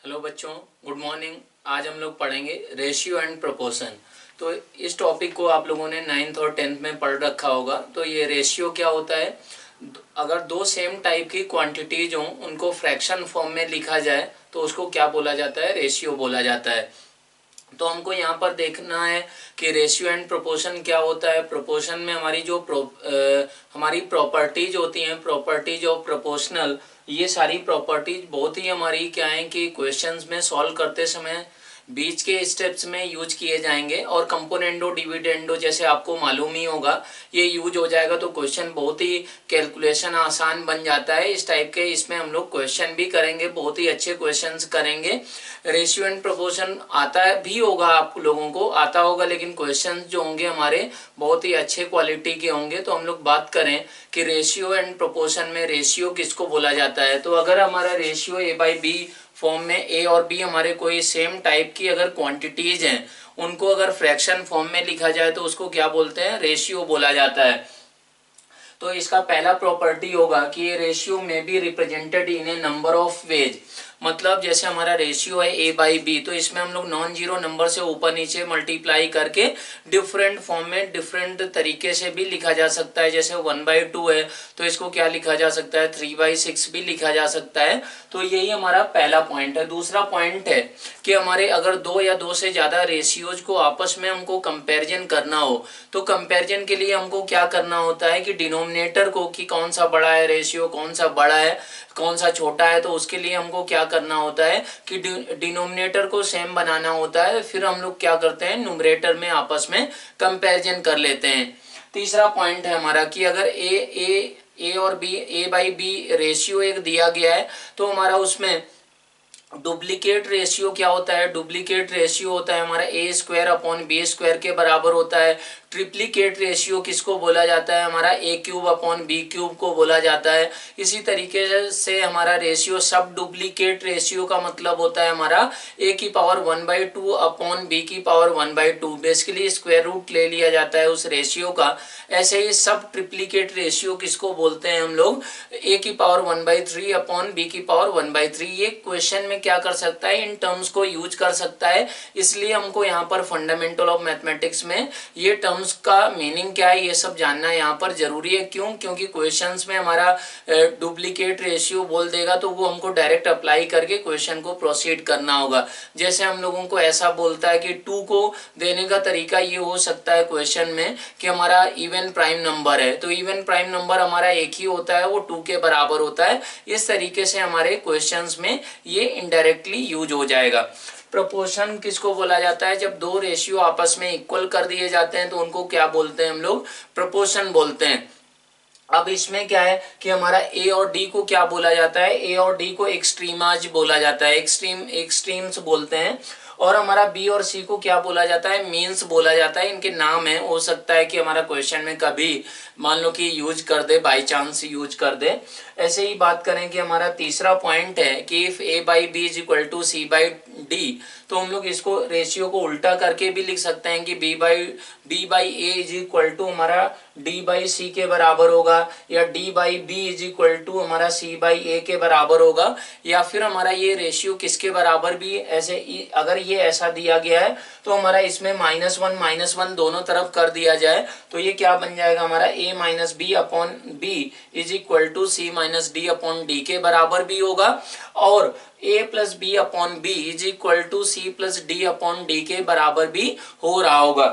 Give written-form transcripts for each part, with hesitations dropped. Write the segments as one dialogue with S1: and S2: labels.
S1: Hello बच्चों, good morning. आज हम लोग पढ़ेंगे रेशियो एंड प्रोपोर्शन। तो इस टॉपिक को आप लोगों ने 9th और 10th में पढ़ रखा होगा। तो ये रेशियो क्या होता है? अगर दो सेम टाइप की क्वांटिटीज हों, उनको फ्रैक्शन फॉर्म में लिखा जाए तो उसको क्या बोला जाता है? रेशियो बोला जाता है। तो हमको यहाँ पर देखना है कि रेशियो एंड प्रोपोर्शन क्या होता है। प्रोपोर्शन में हमारी जो हमारी प्रॉपर्टीज होती हैं, प्रॉपर्टीज ऑफ प्रोपोर्शनल, ये सारी प्रॉपर्टीज बहुत ही हमारी क्या है कि क्वेश्चंस में सॉल्व करते समय बीच के स्टेप्स में यूज किए जाएंगे। और कंपोनेंडो डिविडेंडो जैसे आपको मालूम ही होगा, ये यूज हो जाएगा तो क्वेश्चन बहुत ही कैलकुलेशन आसान बन जाता है। इस टाइप के इसमें हम लोग क्वेश्चन भी करेंगे, बहुत ही अच्छे क्वेश्चंस करेंगे। रेशियो एंड प्रोपोर्शन आता है भी होगा, आप लोगों को आता होगा, लेकिन क्वेश्चंस जो होंगे हमारे बहुत ही अच्छे क्वालिटी के होंगे। तो हम लोग बात करें कि रेशियो एंड प्रोपोर्शन में रेशियो किसको बोला जाता है। तो अगर हमारा रेशियो A/B फॉर्म में A और B हमारे कोई सेम टाइप की अगर क्वांटिटीज हैं, उनको अगर फ्रैक्शन फॉर्म में लिखा जाए तो उसको क्या बोलते हैं? रेशियो बोला जाता है। तो इसका पहला प्रॉपर्टी होगा कि ये रेशियो में be represented in A number of ways. मतलब जैसे हमारा रेशियो है A/B, तो इसमें हम लोग नॉन जीरो नंबर से ऊपर नीचे मल्टीप्लाई करके डिफरेंट फॉर्म में डिफरेंट तरीके से भी लिखा जा सकता है। जैसे 1/2 है तो इसको क्या लिखा जा सकता है? 3/6 भी लिखा जा सकता है। तो यही हमारा पहला पॉइंट है। दूसरा पॉइंट है कि हमारे अगर दो या दो से ज्यादा रेशियोज को आपस में हमको कंपैरिजन करना हो, तो कंपैरिजन के लिए हमको क्या करना होता है कि डिनोमिनेटर को, कि कौन सा बड़ा है रेशियो, कौन सा बड़ा है कौन सा छोटा है, तो उसके लिए हमको क्या करना होता है कि डिनोमिनेटर को सेम बनाना होता है। फिर हम लोग क्या करते हैं, न्यूमरेटर में आपस में कंपैरिजन कर लेते हैं। तीसरा पॉइंट है हमारा कि अगर ए और बी, A/B रेशियो एक दिया गया है, तो हमारा उसमें डुप्लीकेट रेशियो क्या होता है? डुप्लीकेट रेशियो होता है हमारा A² / B² के बराबर होता है। ट्रिप्लीकेट रेशियो किसको बोला जाता है? हमारा A³ / B³ को बोला जाता है। इसी तरीके से हमारा रेशियो सब डुप्लीकेट रेशियो का मतलब होता है हमारा A⁻1/2 / B⁻1/2। Basically square root ले लिया जाता है उस रेशियो का। ऐसे ही सब ट्रिप्लीकेट रेशियो किसको बोलते हैं हम लोग? A⁻1/3 / B⁻1/3। ये क्वेश्चन में क्या कर सकता है, इन टर्म्स को यूज कर सकता है। इसलिए हमको यहाँ पर फंडामेंटल ऑफ मैथमेटिक्स में ये टर्म्स का मीनिंग क्या है ये सब जानना यहाँ पर जरूरी है। क्यों? क्योंकि क्वेश्चंस में हमारा डुप्लीकेट रेशियो बोल देगा तो वो हमको डायरेक्ट अप्लाई करके क्वेश्चन को प्रोसीड करना होगा। जैसे हम लोगों को ऐसा बोलता है कि 2 को देने का तरीका ये हो सकता है क्वेश्चन में कि हमारा इवन प्राइम नंबर है, तो इवन प्राइम नंबर हमारा एक ही होता है, वो 2 के बराबर होता है। इस तरीके से हमारे क्वेश्चंस में ये इनडायरेक्टली यूज हो जाएगा। प्रोपोर्शन किसको बोला जाता है? जब दो रेशियो आपस में इक्वल कर दिए जाते हैं तो उनको क्या बोलते हैं हम लोग? प्रोपोर्शन बोलते हैं। अब इसमें क्या है कि हमारा A और D को क्या बोला जाता है? A और D को एक्सट्रीमाज बोला जाता है, एक्सट्रीम्स बोलते हैं। और हमारा B और C को क्या बोला जाता है? मीन्स बोला जाता है। इनके नाम है, हो सकता है कि हमारा क्वेश्चन में कभी मान लो कि यूज कर दे, बाई चांस यूज कर दे। ऐसे ही बात करें कि हमारा तीसरा पॉइंट है कि इफ A/B = C/D, तो हम लोग इसको रेशियो को उल्टा करके भी लिख सकते हैं कि B/A = हमारा D/C के बराबर होगा, या D/B = हमारा C/A के बराबर होगा। या फिर हमारा ये रेशियो किसके बराबर भी ऐसे, अगर ये ऐसा दिया गया है तो हमारा इसमें -1 दोनों तरफ कर दिया जाए तो ये क्या बन जाएगा हमारा A-B/B = C-D/D के बराबर भी होगा। और A+B/B = C+D/D के बराबर भी हो रहा होगा।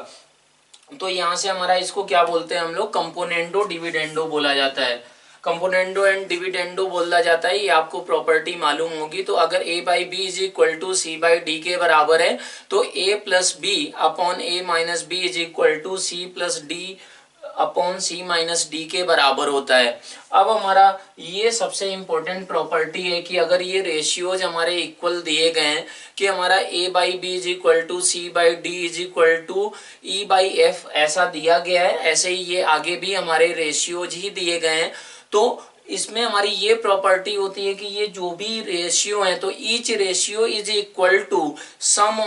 S1: तो यहाँ से हमारा इसको क्या बोलते हैं हम लोग? कंपोनेंडो डिविडेंडो बोला जाता है। कंपोनेंडो एंड डिविडेंडो बोला जाता है, ये आपको प्रॉपर्टी मालूम होगी। तो अगर A/B = C/D के बराबर है तो A+B/A-B = C+D/C-D के बराबर होता है। अब हमारा ये सबसे इंपॉर्टेंट प्रॉपर्टी है कि अगर ये रेशियोज हमारे इक्वल दिए गए हैं कि हमारा A/B = C/D = E/F ऐसा दिया गया है, ऐसे ही ये आगे भी हमारे रेशियोज ही दिए गए हैं। तो इसमें हमारी ये प्रॉपर्टी होती है कि ये जो भी रेशियो है तो each ratio is equal to sum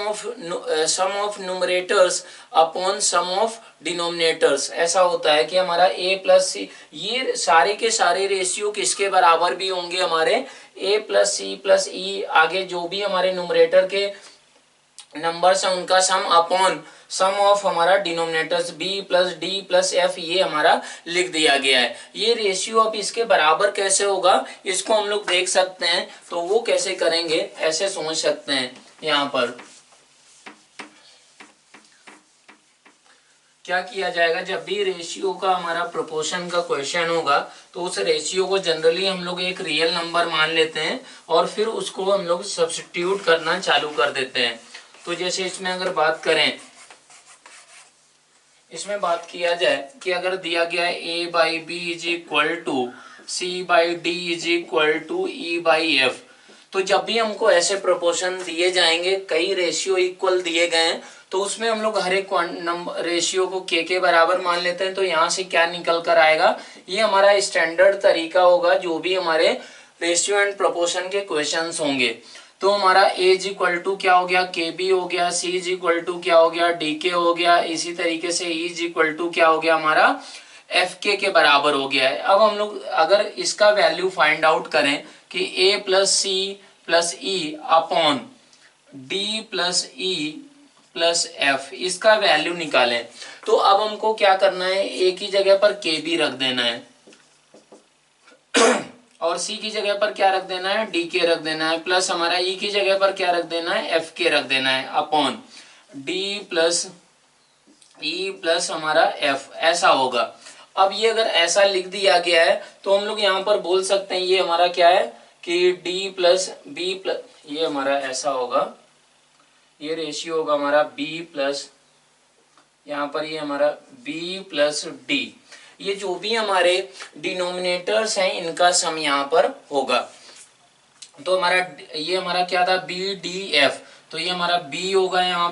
S1: of numerators upon sum of denominators. ऐसा होता है कि हमारा A+C, ये सारे के सारे रेशियो किसके बराबर भी होंगे? हमारे ए प्लस सी प्लस ई, आगे जो भी हमारे न्यूमरेटर के नंबर्स हैं उनका सम अपॉन सम ऑफ हमारा denominators B plus D plus F, ये हमारा लिख दिया गया है। ये रेशियो अब इसके बराबर कैसे होगा इसको हम लोग देख सकते हैं। तो वो कैसे करेंगे ऐसे समझ सकते हैं। यहाँ पर क्या किया जाएगा, जब भी रेशियो का हमारा प्रोपोर्शन का क्वेश्चन होगा तो उस रेशियो को जनरली हम लोग एक रियल नंबर मान लेते हैं और फिर उसको हम लोग सब्स्टिट्यूट करना चालू कर देते हैं। तो जैसे इसमें अगर बात करें, इसमें बात किया जाए कि अगर दिया गया है a by B is equal to C by D is equal to E by F, तो जब भी हमको ऐसे प्रोपोर्शन दिए जाएंगे, कई रेशियो इक्वल दिए गए हैं, तो उसमें हम लोग हर एक नंबर रेशियो को के बराबर मान लेते हैं। तो यहाँ से क्या निकल कर आएगा, ये हमारा स्टैंडर्ड तरीका होगा जो भी हमारे रेशियो एंड प्रोपोर्शन के क्वेश्चंस होंगे। तो हमारा a इज इक्वल टू क्या हो गया, के बी हो गया, c इज इक्वल टू क्या हो गया, डी के हो गया, इसी तरीके से e इज इक्वल टू क्या हो गया हमारा एफ के बराबर हो गया है। अब हम लोग अगर इसका वैल्यू फाइंड आउट करें कि a plus C plus E upon D plus E plus F, इसका वैल्यू निकालें, तो अब हमको क्या करना है, a की जगह पर के बी रख देना है और c की जगह पर क्या रख देना है, डी के रख देना है, प्लस हमारा e की जगह पर क्या रख देना है, एफ के रख देना है, upon D plus E plus हमारा एफ, ऐसा होगा। अब ये अगर ऐसा लिख दिया गया है तो हम लोग यहाँ पर बोल सकते हैं ये हमारा क्या है कि डी प्लस बी प्लस, ये हमारा ऐसा होगा, ये रेशियो होगा हमारा बी प्लस, यहाँ पर ये हमारा बी प्लस डी, ये जो भी हमारे डिनोमिनेटर्स हैं इनका सम यहाँ पर होगा। तो हमारा ये हमारा क्या था, बी डी एफ, तो ये हमारा बी होगा, यहाँ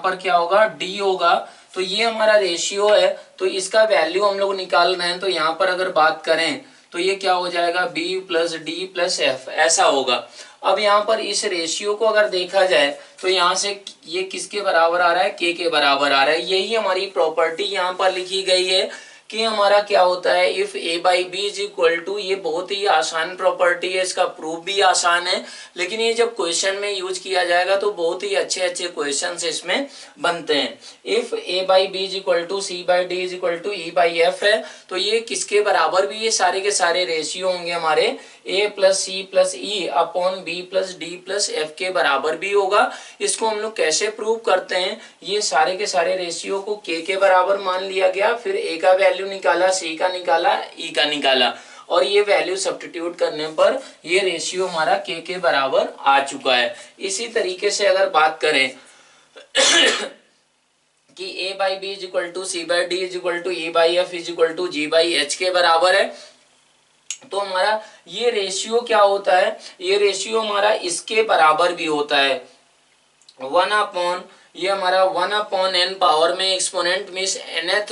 S1: पर क्या होगा, डी होगा। तो ये हमारा रेशियो है, तो इसका वैल्यू हम लोग निकाल रहे हैं। तो यहाँ पर अगर बात करें तो ये क्या हो जाएगा, B plus D plus F, ऐसा होगा। अब यहाँ पर इस रेशियो को अगर देखा जाए तो यहाँ से ये किसके बराबर आ रहा है, के बराबर आ रहा है। यही हमारी प्रॉपर्टी यहाँ पर लिखी गई है कि हमारा क्या होता है, if a by B is equal to, ये बहुत ही आसान प्रॉपर्टी है, इसका प्रूफ भी आसान है, लेकिन ये जब क्वेश्चन में यूज किया जाएगा तो बहुत ही अच्छे अच्छे क्वेश्चन इसमें बनते हैं। If a by B is equal to C by D is equal to E by F है, तो ये किसके बराबर भी, ये सारे के सारे रेशियो होंगे हमारे a plus C plus E upon B plus D plus F के बराबर भी होगा। इसको हम लोग कैसे प्रूव करते हैं, ये सारे के सारे रेशियो को के बराबर मान लिया गया, फिर a का वैल्यू निकाला, c का निकाला, e का निकाला, और ये वैल्यू सब्स्टिट्यूट करने पर ये रेशियो हमारा के बराबर आ चुका है। इसी तरीके से अगर बात करें कि a by B is equal to C by D is equal to E by F is equal to G by H के बराबर है, तो हमारा ये रेशियो क्या होता है, ये रेशियो हमारा इसके बराबर भी होता है, 1 अपॉन, ये हमारा 1 अपॉन एन पावर में exponent means nth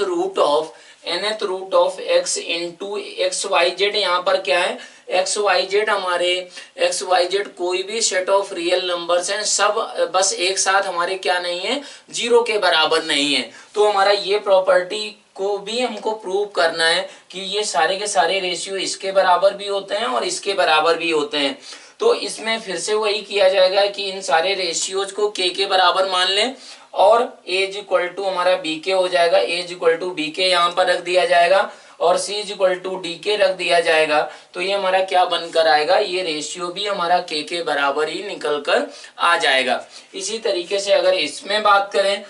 S1: root of x into X Y Z. यहाँ पर क्या है, एक्स वाई जेड, हमारे एक्स वाई जेड कोई भी सेट ऑफ रियल नंबर्स हैं, सब बस एक साथ हमारे क्या नहीं है, जीरो के बराबर नहीं है। तो हमारा ये प्रॉपर्टी को भी हमको प्रूव करना है कि ये सारे के सारे रेशियो इसके बराबर भी होते हैं और इसके बराबर भी होते हैं। तो इसमें फिर से वही किया जाएगा कि इन सारे रेशियोज को के बराबर मान लें और a इज इक्वल टू हमारा बी के हो जाएगा, a is equal to B K यहाँ पर रख दिया जाएगा और c is equal to D K रख दिया जाएगा। तो ये हमारा क्या बनकर आएगा, ये रेशियो भी हमारा के बराबर ही निकल कर आ जाएगा। इसी तरीके से अगर इसमें बात करें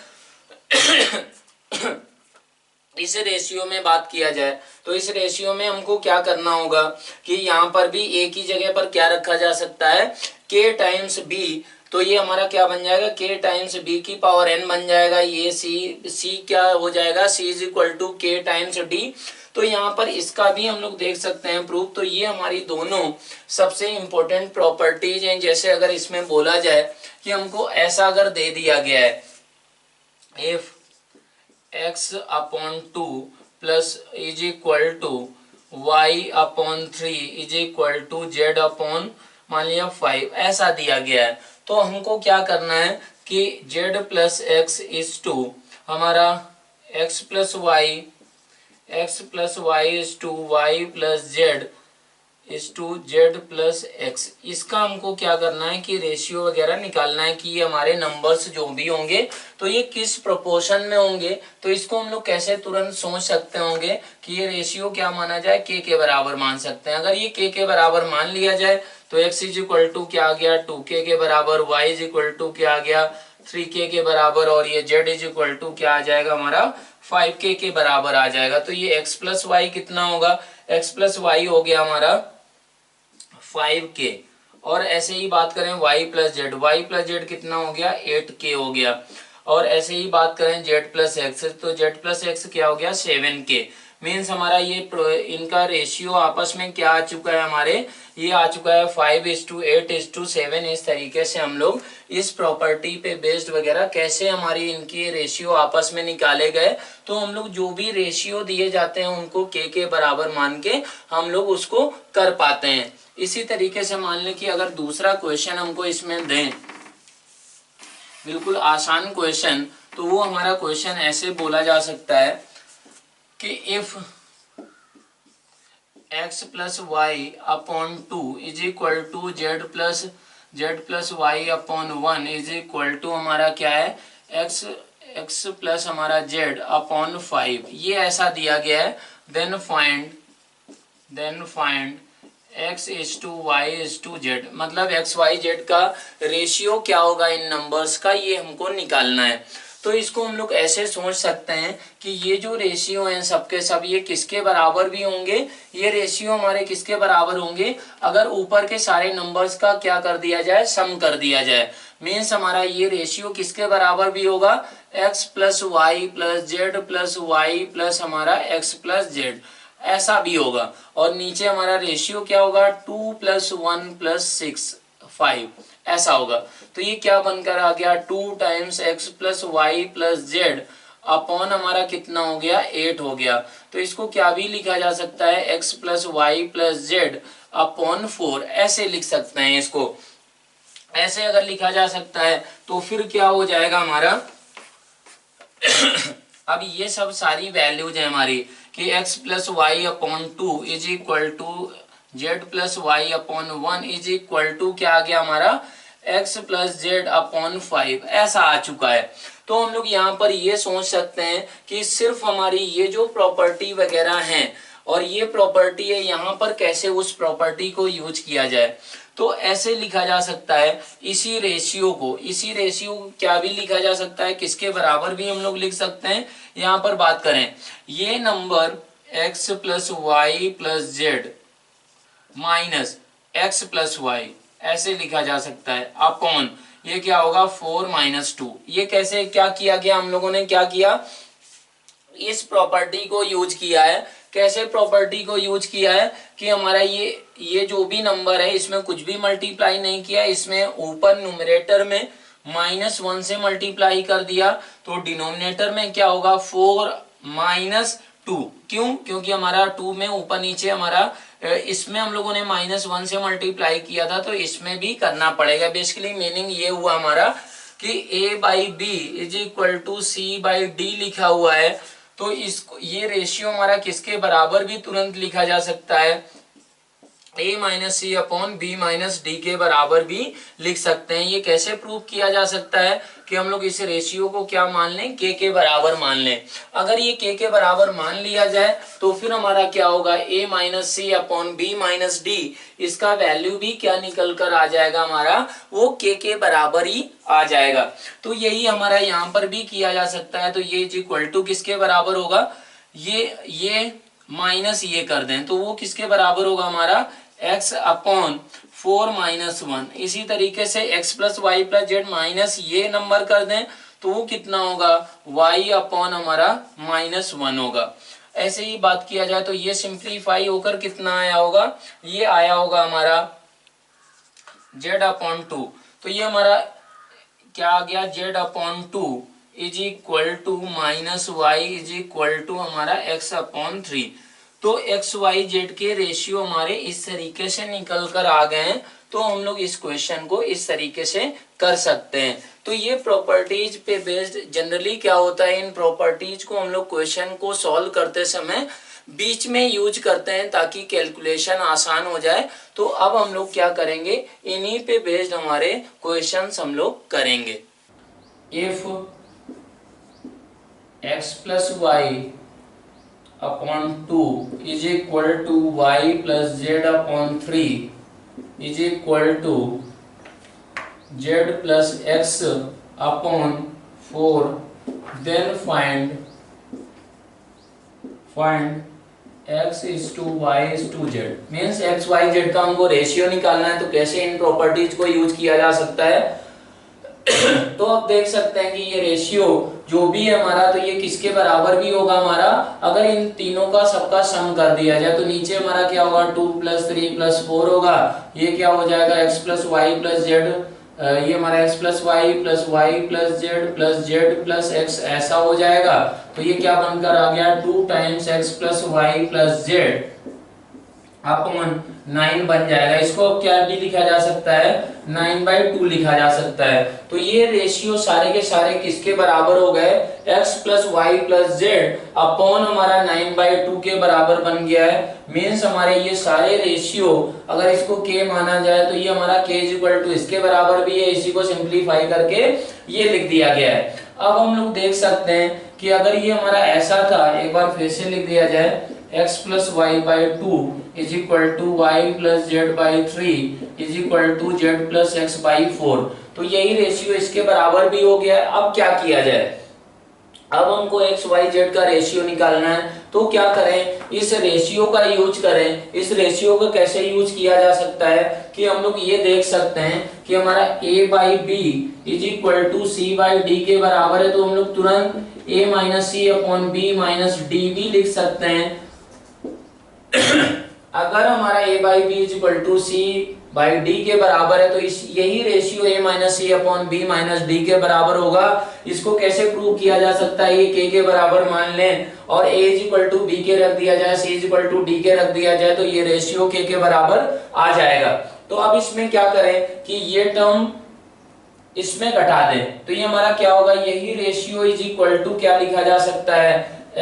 S1: इस रेशियो में बात किया जाए तो इस रेशियो में हमको क्या करना होगा कि यहाँ पर भी a की जगह पर क्या रखा जा सकता है, k टाइम्स b, तो ये हमारा क्या बन जाएगा, k टाइम्स b की पावर n बन जाएगा। ये c क्या हो जाएगा, c is equal to k times d। तो यहाँ पर इसका भी हम लोग देख सकते हैं प्रूफ। तो ये हमारी दोनों सबसे इंपॉर्टेंट प्रॉपर्टीज हैं। जैसे अगर इसमें बोला जाए कि हमको ऐसा अगर दे दिया गया है, if x upon 2 plus is equal to y upon 3 is equal to z अपॉन मान लिया 5, ऐसा दिया गया है, तो हमको क्या करना है कि z plus x is to हमारा x plus y is to y plus z is to z plus x. इसका हमको क्या करना है कि रेशियो वगैरह निकालना है कि ये हमारे नंबर्स जो भी होंगे तो ये किस प्रोपोर्शन में होंगे। तो इसको हम लोग कैसे तुरंत सोच सकते होंगे कि ये रेशियो क्या माना जाए, के बराबर मान सकते हैं। अगर ये के बराबर मान लिया जाए तो x इज इक्वल टू क्या आ गया 2k के बराबर, y इज इक्वल टू क्या आ गया 3k के बराबर, और ये z इज इक्वल टू क्या आ जाएगा हमारा 5k के बराबर आ जाएगा। तो ये x प्लस वाई कितना होगा, x प्लस वाई हो गया हमारा 5k। और ऐसे ही बात करें y प्लस जेड कितना हो गया 8k हो गया। और ऐसे ही बात करें z प्लस एक्स, तो z प्लस एक्स क्या हो गया 7k। मीन्स हमारा ये इनका रेशियो आपस में क्या आ चुका है हमारे, ये आ चुका है 5:8:7। इस तरीके से हम लोग इस प्रॉपर्टी पे बेस्ड वगैरह कैसे हमारी इनकी रेशियो आपस में निकाले गए। तो हम लोग जो भी रेशियो दिए जाते हैं उनको के बराबर मान के हम लोग उसको कर पाते हैं। इसी तरीके से मान लें कि अगर दूसरा क्वेश्चन हमको इसमें दें, बिल्कुल आसान क्वेश्चन, तो वो हमारा क्वेश्चन ऐसे बोला जा सकता है कि if x plus y upon 2 is equal to z plus y upon 1 is equal to हमारा क्या है x प्लस हमारा z अपॉन 5, ये ऐसा दिया गया है। Then find x is to y is to z, मतलब x y z का रेशियो क्या होगा इन नंबर्स का, ये हमको निकालना है। तो इसको हम लोग ऐसे सोच सकते हैं कि ये जो रेशियो हैं सबके सब ये किसके बराबर भी होंगे, ये रेशियो हमारे किसके बराबर होंगे अगर ऊपर के सारे नंबर्स का क्या कर दिया जाए, सम कर दिया जाए। मीन्स हमारा ये रेशियो किसके बराबर भी होगा, x plus y plus z plus y plus हमारा x प्लस जेड, ऐसा भी होगा। और नीचे हमारा रेशियो क्या होगा 2 + 1 + 6 5, ऐसा होगा। तो ये क्या बनकर आ गया 2 times x plus y plus z upon हमारा कितना हो गया 8 हो गया। तो इसको क्या भी लिखा जा सकता है x plus y plus z upon 4, ऐसे लिख सकते हैं इसको। ऐसे अगर लिखा जा सकता है तो फिर क्या हो जाएगा हमारा अब ये सब सारी वैल्यूज है हमारी कि x plus y upon 2 is equal to z plus y upon 1 is equal to क्या आ गया हमारा x प्लस जेड अपॉन 5, ऐसा आ चुका है। तो हम लोग यहाँ पर ये सोच सकते हैं कि सिर्फ हमारी ये जो प्रॉपर्टी वगैरह हैं और ये प्रॉपर्टी है, यहाँ पर कैसे उस प्रॉपर्टी को यूज किया जाए। तो ऐसे लिखा जा सकता है इसी रेशियो को क्या भी लिखा जा सकता है, किसके बराबर भी हम लोग लिख सकते हैं। यहाँ पर बात करें ये number x plus y plus z minus x plus y, ऐसे लिखा जा सकता है अपॉन ये क्या होगा 4 - 2। ये कैसे क्या किया गया, हम लोगों ने क्या किया, इस प्रॉपर्टी को यूज किया है। कैसे प्रॉपर्टी को यूज किया है कि हमारा ये जो भी नंबर है इसमें कुछ भी मल्टीप्लाई नहीं किया, इसमें ऊपर न्यूमरेटर में -1 से मल्टीप्लाई कर दिया। तो डिनोमिनेटर में क्या होगा 4 - 2, क्यों, क्योंकि हमारा 2 में ऊपर नीचे हमारा इसमें हम लोगों ने -1 से मल्टीप्लाई किया था तो इसमें भी करना पड़ेगा। बेसिकली मीनिंग ये हुआ हमारा कि a/b is equal to c/d लिखा हुआ है। तो इसको ये रेशियो हमारा किसके बराबर भी तुरंत लिखा जा सकता है, a - c upon b - d के बराबर भी लिख सकते हैं। ये कैसे प्रूव किया जा सकता है कि हम लोग इस रेशियो को क्या मान लें, के बराबर मान लें। अगर ये के बराबर मान लिया जाए तो फिर हमारा क्या होगा a - c upon b - d, इसका वैल्यू भी क्या निकल कर आ जाएगा हमारा, वो के बराबर ही आ जाएगा। तो यही हमारा यहाँ पर भी किया जा सकता है। तो ये इज इक्वल टू किसके बराबर होगा, ये माइनस ये कर दें तो वो किसके बराबर होगा हमारा x अपॉन 4 - 1। इसी तरीके से x plus y plus z minus ये नंबर कर दें तो वो कितना होगा y अपॉन हमारा -1 होगा। ऐसे ही बात किया जाए तो ये सिंप्लीफाई होकर कितना आया होगा, ये आया होगा हमारा z अपॉन 2। तो ये हमारा क्या आ गया z upon 2 is equal to -y is equal to हमारा x अपॉन 3। तो x y z के रेशियो हमारे इस तरीके से निकल कर आ गए हैं। तो हम लोग इस क्वेश्चन को इस तरीके से कर सकते हैं। तो ये प्रॉपर्टीज पे बेस्ड जनरली क्या होता है, इन प्रॉपर्टीज को हम लोग क्वेश्चन को सॉल्व करते समय बीच में यूज करते हैं ताकि कैलकुलेशन आसान हो जाए। तो अब हम लोग क्या करेंगे, इन्हीं पे बेस्ड हमारे क्वेश्चंस हम लोग करेंगे। If x plus y upon 2 is equal to y plus z upon 3 is equal to z plus x upon 4, then find x is to y is to z. Means x Y z का हमको ratio निकालना है, तो कैसे इन properties को use किया जा सकता है। तो आप देख सकते हैं कि ये रेशियो जो भी है हमारा, तो ये किसके बराबर भी होगा हमारा, अगर इन तीनों का सबका सम कर दिया जाए। तो नीचे हमारा क्या होगा, 2 + 3 + 4 होगा। ये क्या हो जाएगा, x plus y plus z, ये हमारा x plus y plus z plus x ऐसा हो जाएगा। तो ये क्या बनकर आ गया, 2 times x plus y plus z upon 9 बन जाएगा। इसको क्या भी लिखा जा सकता है, 9/2 लिखा जा सकता है। तो ये रेशियो सारे के सारे किसके बराबर हो गए, x plus y plus z upon हमारा 9/2 के बराबर बन गया है। मीन्स हमारे ये सारे रेशियो अगर इसको k माना जाए तो ये हमारा k = इसके बराबर भी है। इसी को सिंप्लीफाई करके ये लिख दिया गया है। अब हम लोग देख सकते हैं कि अगर ये हमारा ऐसा था, एक बार फिर से लिख दिया जाए, x plus y by 2 is equal to y plus z by 3 is equal to z plus x by 4। तो यही रेशियो इसके बराबर भी हो गया है। अब क्या किया जाए, अब हमको एक्स वाई जेड का रेशियो निकालना है। तो क्या करें, इस रेशियो का यूज करें। इस रेशियो का कैसे यूज किया जा सकता है कि हम लोग ये देख सकते हैं कि हमारा a/b is equal to c/d के बराबर है। तो हम लोग तुरंत a minus c upon b minus d भी लिख सकते हैं। अगर हमारा a/b is equal to c/d के बराबर है तो इस यही ratio a minus c upon b minus d के बराबर होगा। इसको कैसे प्रूव किया जा सकता है, ये k के बराबर मान लें और a is equal to b के रख दिया जाए, c is equal to d के रख दिया जाए, तो ये रेशियो k के बराबर आ जाएगा। तो अब इसमें क्या करें कि ये टर्म इसमें घटा दें। तो ये हमारा क्या होगा, यही रेशियो इज इक्वल टू क्या लिखा जा सकता है,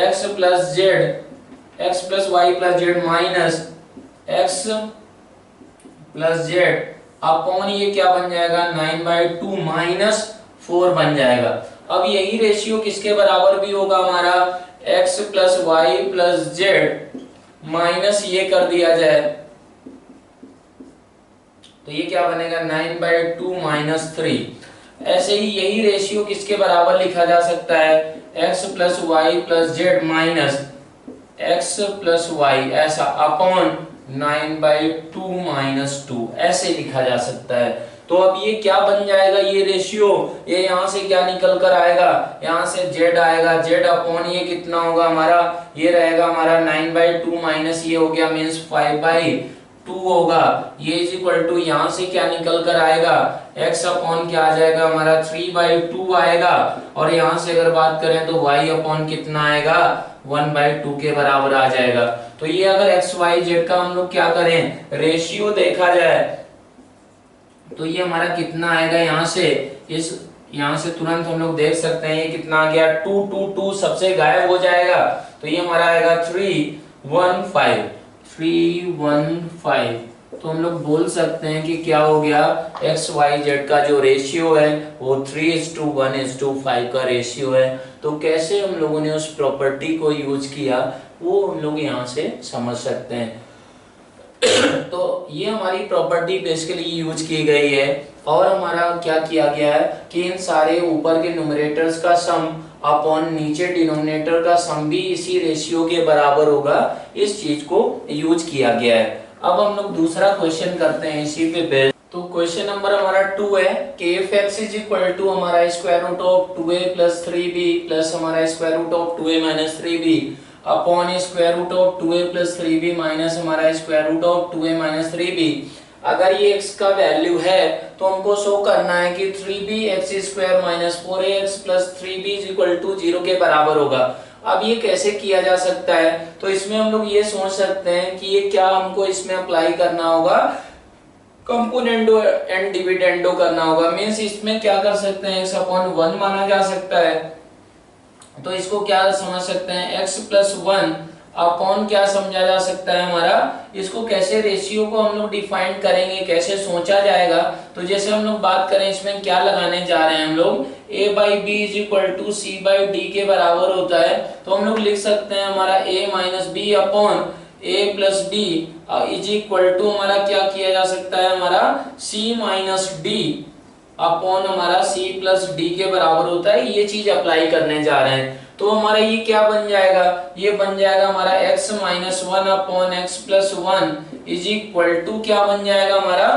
S1: x plus y plus z minus x plus z upon ये क्या बन जाएगा, 9/2 माइनस 4 बन जाएगा। अब यही रेशियो किसके बराबर भी होगा हमारा, x plus y plus z minus ये कर दिया जाए तो ये क्या बनेगा, 9/2 माइनस 3। ऐसे ही यही रेशियो किसके बराबर लिखा जा सकता है, x plus y plus z minus x plus y ऐसा अपॉन 9/2 माइनस 2 ऐसे लिखा जा सकता है। तो अब ये क्या बन जाएगा, ये रेशियो, ये यहाँ से क्या निकल कर आएगा, यहाँ से z आएगा, z अपॉन ये कितना होगा हमारा, ये रहेगा हमारा 9/2 माइनस ये हो गया मीन्स 5/2 होगा। ये इज इक्वल टू यहाँ से क्या निकल कर आएगा, x अपॉन क्या आ जाएगा हमारा 3/2 आएगा। और यहाँ से अगर बात करें तो y अपॉन कितना आएगा, 1/2 के बराबर आ जाएगा। तो ये अगर एक्स वाई जेड का हम लोग क्या करें, रेशियो देखा जाए तो ये हमारा कितना आएगा, यहाँ से तुरंत हम लोग देख सकते हैं ये कितना आ गया, 2 2 2 सबसे गायब हो जाएगा। तो ये हमारा आएगा 315। तो हम लोग बोल सकते हैं कि क्या हो गया, एक्स वाई जेड का जो रेशियो है वो 3:1:5 का रेशियो है। तो कैसे हम लोगों ने उस प्रॉपर्टी को यूज किया वो हम लोग यहाँ से समझ सकते हैं। तो ये हमारी प्रॉपर्टी बेसिकली यूज की गई है। और हमारा क्या किया गया है कि इन सारे ऊपर के न्यूमरेटर्स का सम अपॉन नीचे डिनोमिनेटर का सम भी इसी रेशियो के बराबर होगा। इस चीज को यूज किया गया है। अब हम लोग दूसरा क्वेश्चन करते हैं इसी पे बेस्ड। तो क्वेश्चन नंबर हमारा 2 है कि if x is equal to हमारा square root of 2a plus 3b plus हमारा square root of 2a minus 3b upon square root of 2a plus 3b minus हमारा square root of 2a minus 3b। अगर ये x का value है तो हमको show करना है कि 3bx² minus 4ax plus 3b is equal to 0 के बराबर होगा। अब ये कैसे किया जा सकता है, तो इसमें हम लोग ये सोच सकते हैं कि ये क्या हमको इसमें अप्लाई करना होगा, कंपोनेंडो एंड डिविडेंडो करना होगा। मींस इसमें क्या कर सकते हैं, x/1 माना जा सकता है। तो इसको क्या समझ सकते हैं, x + 1 अपॉन क्या समझा जा सकता है हमारा, इसको कैसे रेशियो को हम लोग डिफाइन करेंगे, कैसे सोचा जाएगा। तो जैसे हम लोग बात करें इसमें क्या लगाने जा रहे हैं हम लोग, a by B is equal to C by d के बराबर होता है। तो हम लोग लिख सकते हैं हमारा a minus b upon a plus d is equal to हमारा क्या किया जा सकता है, हमारा c माइनस डी अपॉन हमारा c प्लस डी के बराबर होता है। ये चीज अप्लाई करने जा रहे हैं। तो हमारा ये क्या बन जाएगा, ये बन जाएगा हमारा x minus one upon x plus one is equal to क्या बन जाएगा हमारा,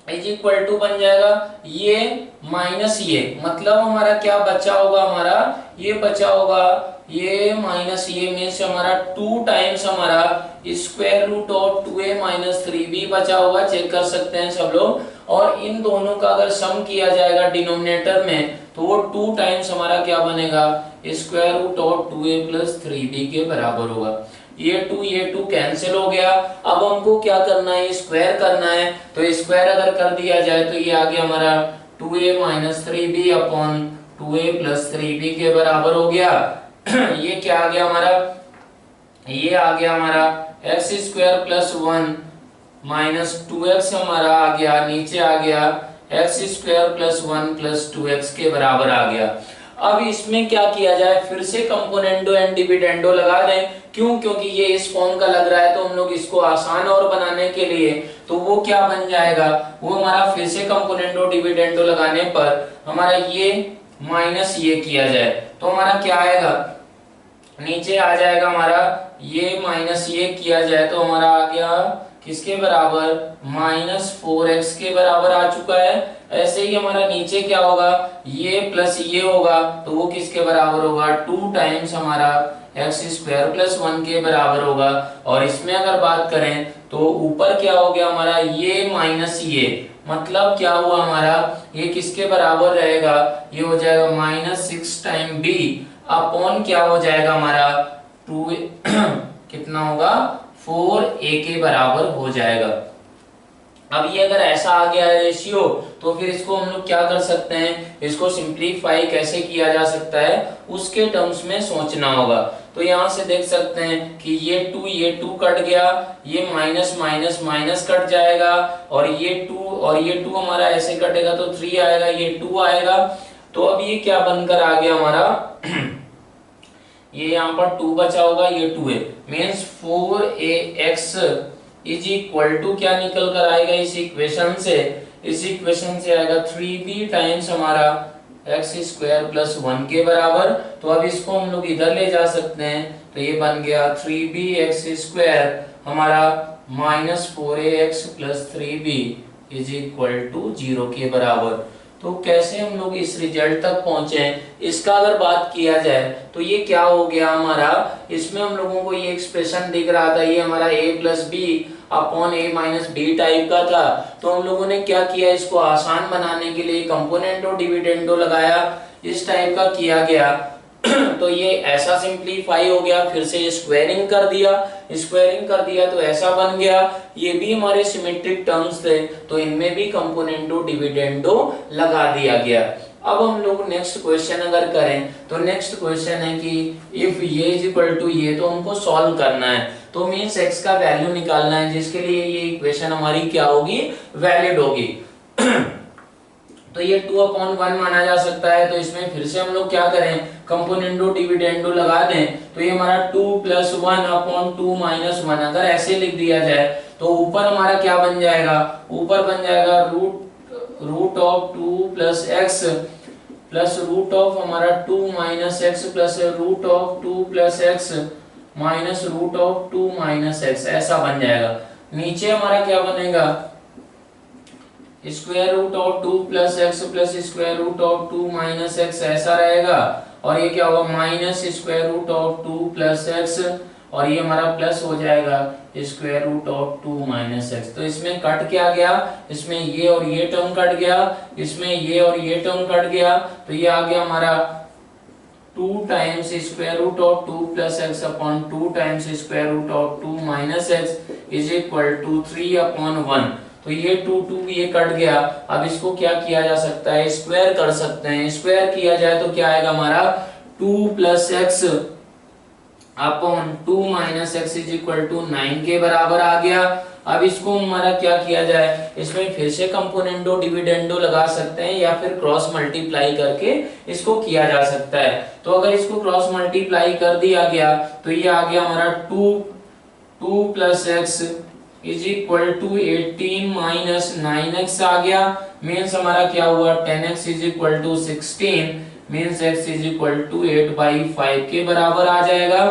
S1: इज इक्वल टू बन जाएगा ये माइनस ये, मतलब हमारा क्या बचा होगा, हमारा ये बचा होगा ये माइनस ये मीन्स हमारा 2 टाइम्स हमारा square root of 2a minus 3b बचा होगा। चेक कर सकते हैं सब लोग। और इन दोनों का अगर सम किया जाएगा डिनोमिनेटर में तो वो 2 टाइम्स हमारा क्या बनेगा, square root of 2a plus 3b के बराबर होगा। ये 2 कैंसिल हो गया। अब हमको क्या करना है, स्क्वायर करना है। तो स्क्वायर अगर कर दिया जाए तो ये आ गया हमारा 2a minus 3b upon 2a plus 3b के बराबर हो गया। ये क्या आ गया हमारा, ये आ गया हमारा x square plus 1 minus 2x हमारा आ गया, नीचे आ गया x square plus 1 plus 2x के बराबर आ गया। अब इसमें क्या किया जाए, फिर से कंपोनेंडो एंड डिविडेंडो लगा दें। क्यों, क्योंकि ये इस फॉर्म का लग रहा है तो हम लोग इसको आसान और बनाने के लिए तो वो क्या बन जाएगा, वो हमारा फिर से कंपोनेंडो डिविडेंडो लगाने पर हमारा ये माइनस ये किया जाए तो हमारा क्या आएगा, नीचे आ जाएगा हमारा ये माइनस ये किया जाए तो हमारा आ गया किसके बराबर, माइनस 4x के बराबर आ चुका है। ऐसे ही हमारा नीचे क्या होगा, ये प्लस ये होगा तो वो किसके बराबर होगा, 2 टाइम्स हमारा एक्स स्क्वायर प्लस 1 के बराबर होगा। और इसमें अगर बात करें तो ऊपर क्या हो गया हमारा, ये माइनस ये, मतलब क्या हुआ हमारा, ये किसके बराबर रहेगा, ये हो जाएगा माइनस 6 टाइम b अपॉन क्या हो जाएगा हमारा 2 कितना होगा 4a के बराबर हो जाएगा। अब ये अगर ऐसा आ गया है रेशियो तो फिर इसको हम लोग क्या कर सकते हैं, इसको सिंप्लीफाई कैसे किया जा सकता है उसके टर्म्स में सोचना होगा। तो यहाँ से देख सकते हैं कि ये 2 कट गया, ये माइनस माइनस माइनस कट जाएगा और ये 2 हमारा ऐसे कटेगा तो 3 आएगा, ये 2 आएगा। तो अब ये क्या बनकर आ गया हमारा ये यहाँ पर 2 बचा होगा, ये 2 है means 4ax is equal to क्या निकल कर आएगा इस इक्वेशन से, इस इक्वेशन से आएगा 3b टाइम्स हमारा एक्स स्क्वायर प्लस 1 के बराबर। तो अब इसको हम लोग इधर ले जा सकते हैं तो ये बन गया 3b एक्स स्क्वायर हमारा minus 4ax plus 3b is equal to 0 के बराबर। तो कैसे हम लोग इस रिजल्ट तक पहुंचे, इसका अगर बात किया जाए तो ये क्या हो गया हमारा, इसमें हम लोगों को ये एक्सप्रेशन दिख रहा था, ये हमारा a plus b upon a minus d type का था। तो हम लोगों ने क्या किया, इसको आसान बनाने के लिए कंपोनेंटो डिविडेंडो लगाया, इस टाइप का किया गया। तो ये ऐसा सिंप्लीफाई हो गया, फिर से स्क्वायरिंग कर दिया तो ऐसा बन गया। ये भी हमारे सिमेट्रिक टर्म्स थे तो इनमें भी कंपोनेंटो डिविडेंडो लगा दिया गया। अब हम लोग नेक्स्ट क्वेश्चन अगर करें तो नेक्स्ट क्वेश्चन है कि इफ ये इज इक्वल टू ये, तो हमको सॉल्व करना है। तो मींस x का वैल्यू निकालना है जिसके लिए ये इक्वेशन हमारी क्या होगी, वैलिड होगी। तो ये 2/1 माना जा सकता है। तो इसमें फिर से हम लोग क्या करें, कंपोनेंडो डिविडेंडो लगा दें। तो ये हमारा 2 + 1/2 - 1 अगर ऐसे लिख दिया जाए तो ऊपर हमारा क्या बन जाएगा, ऊपर बन जाएगा root of 2 + x plus root of हमारा 2 - x plus root of 2 + x minus root of 2 - x, ऐसा बन जाएगा। नीचे हमारा क्या बनेगा, square root of 2 + x plus square root of 2 - x ऐसा रहेगा। और ये क्या होगा, minus square root of 2 + x और ये हमारा प्लस हो जाएगा स्क्वायर रूट ऑफ 2 - x। तो इसमें कट क्या गया, इसमें ये और ये टर्म कट गया, इसमें ये और ये टर्म कट गया। तो ये आ गया हमारा 2 times square root of 2 + x upon 2 times square root of 2 - x is equal to 3/1। तो ये 2 ये कट गया। अब इसको क्या किया जा सकता है, स्क्वायर कर सकते हैं। स्क्वायर किया जाए तो क्या आएगा हमारा 2 + x upon 2 minus x is equal to 9 के बराबर आ गया। अब इसको हमारा क्या किया जाए, इसमें फिर से कंपोनेंडो डिविडेंडो लगा सकते हैं या फिर क्रॉस मल्टीप्लाई करके इसको किया जा सकता है। तो अगर इसको क्रॉस मल्टीप्लाई कर दिया गया तो ये आ गया हमारा 2 plus x is equal to 18 minus 9x आ गया। मीन्स हमारा क्या हुआ, 10x is equal to 16 means x is equal to 8/5 के बराबर आ जाएगा।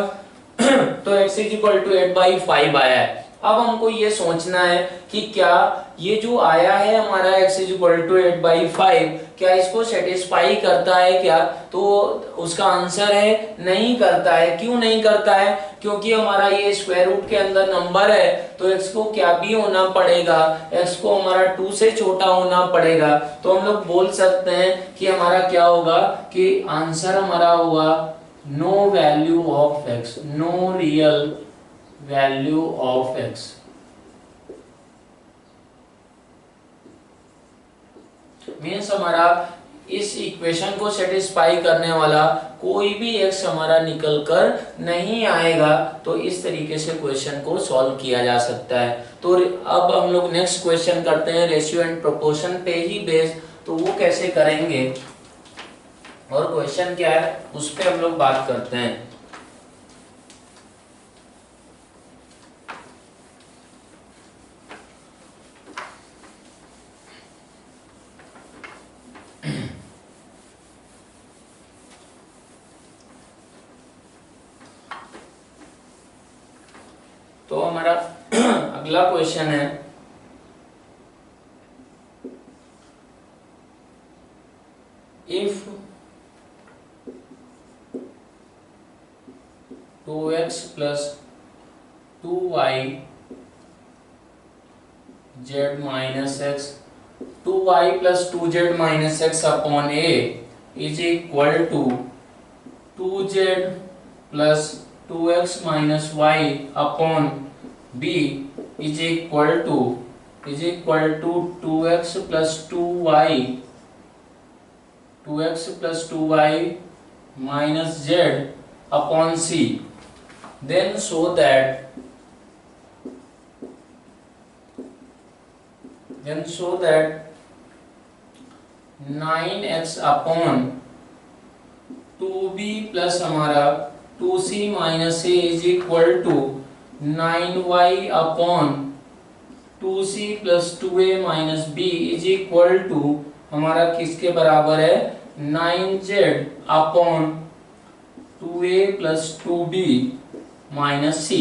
S1: तो x इज इक्वल टू 8/5 आया है। अब हमको ये सोचना है कि क्या ये जो आया है हमारा x इज इक्वल टू 8/5 क्या इसको सेटिस्फाई करता है क्या, तो उसका आंसर है नहीं करता है। क्यों नहीं करता है, क्योंकि हमारा ये स्क्वायर रूट के अंदर नंबर है तो x को क्या भी होना पड़ेगा, x को हमारा 2 से छोटा होना पड़ेगा। तो हम लोग बोल सकते हैं कि हमारा क्या होगा कि आंसर हमारा होगा no value of x, no real value of x। Means हमारा इस इक्वेशन को सेटिस्फाई करने वाला कोई भी x हमारा निकल कर नहीं आएगा। तो इस तरीके से क्वेश्चन को सॉल्व किया जा सकता है। तो अब हम लोग नेक्स्ट क्वेश्चन करते हैं रेशियो एंड प्रोपोर्शन पे ही बेस्ड, तो वो कैसे करेंगे और क्वेश्चन क्या है उस पे हम लोग बात करते हैं। तो हमारा अगला क्वेश्चन है if 2x plus 2y z minus x 2y plus 2z minus x upon a is equal to 2z plus 2x minus y upon b is equal to 2x plus 2y minus z upon c, then show that 9x upon 2b plus हमारा 2c minus a is equal to 9y upon 2c plus 2a minus b is equal to हमारा किसके बराबर है 9z upon 2a plus 2b minus c।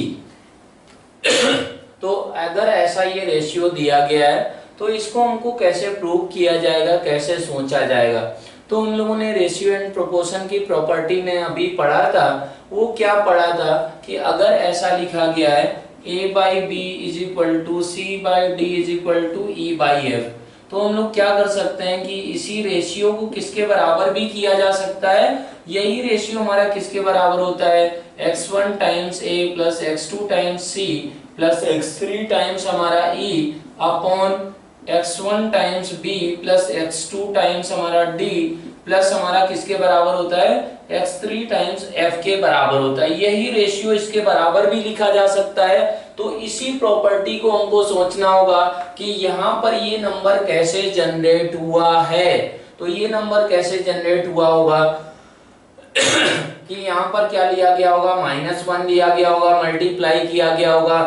S1: तो अगर ऐसा ये ratio दिया गया है तो इसको हमको कैसे प्रूव किया जाएगा, कैसे सोचा जाएगा। तो उन लोगों ने रेशियो एंड प्रोपोर्शन की प्रॉपर्टी में अभी पढ़ा था, वो क्या पढ़ा था कि अगर ऐसा लिखा गया है a by B is equal to C by D is equal to E by F, तो हम लोग क्या कर सकते हैं कि इसी रेशियो को किसके बराबर भी किया जा सकता है। यही रेशियो हमारा किसके बराबर होता है x1 times a plus x2 times c plus x3 times हमारा e upon x1 times b plus x2 times हमारा d प्लस हमारा किसके बराबर होता है x3 टाइम्स f के बराबर होता है। यही रेशियो इसके बराबर भी लिखा जा सकता है। तो इसी प्रॉपर्टी को हमको सोचना होगा कि यहाँ पर ये नंबर कैसे जनरेट हुआ है। तो ये नंबर कैसे जनरेट हुआ होगा कि यहाँ पर क्या लिया गया होगा -1 लिया गया होगा, मल्टीप्लाई किया गया होगा,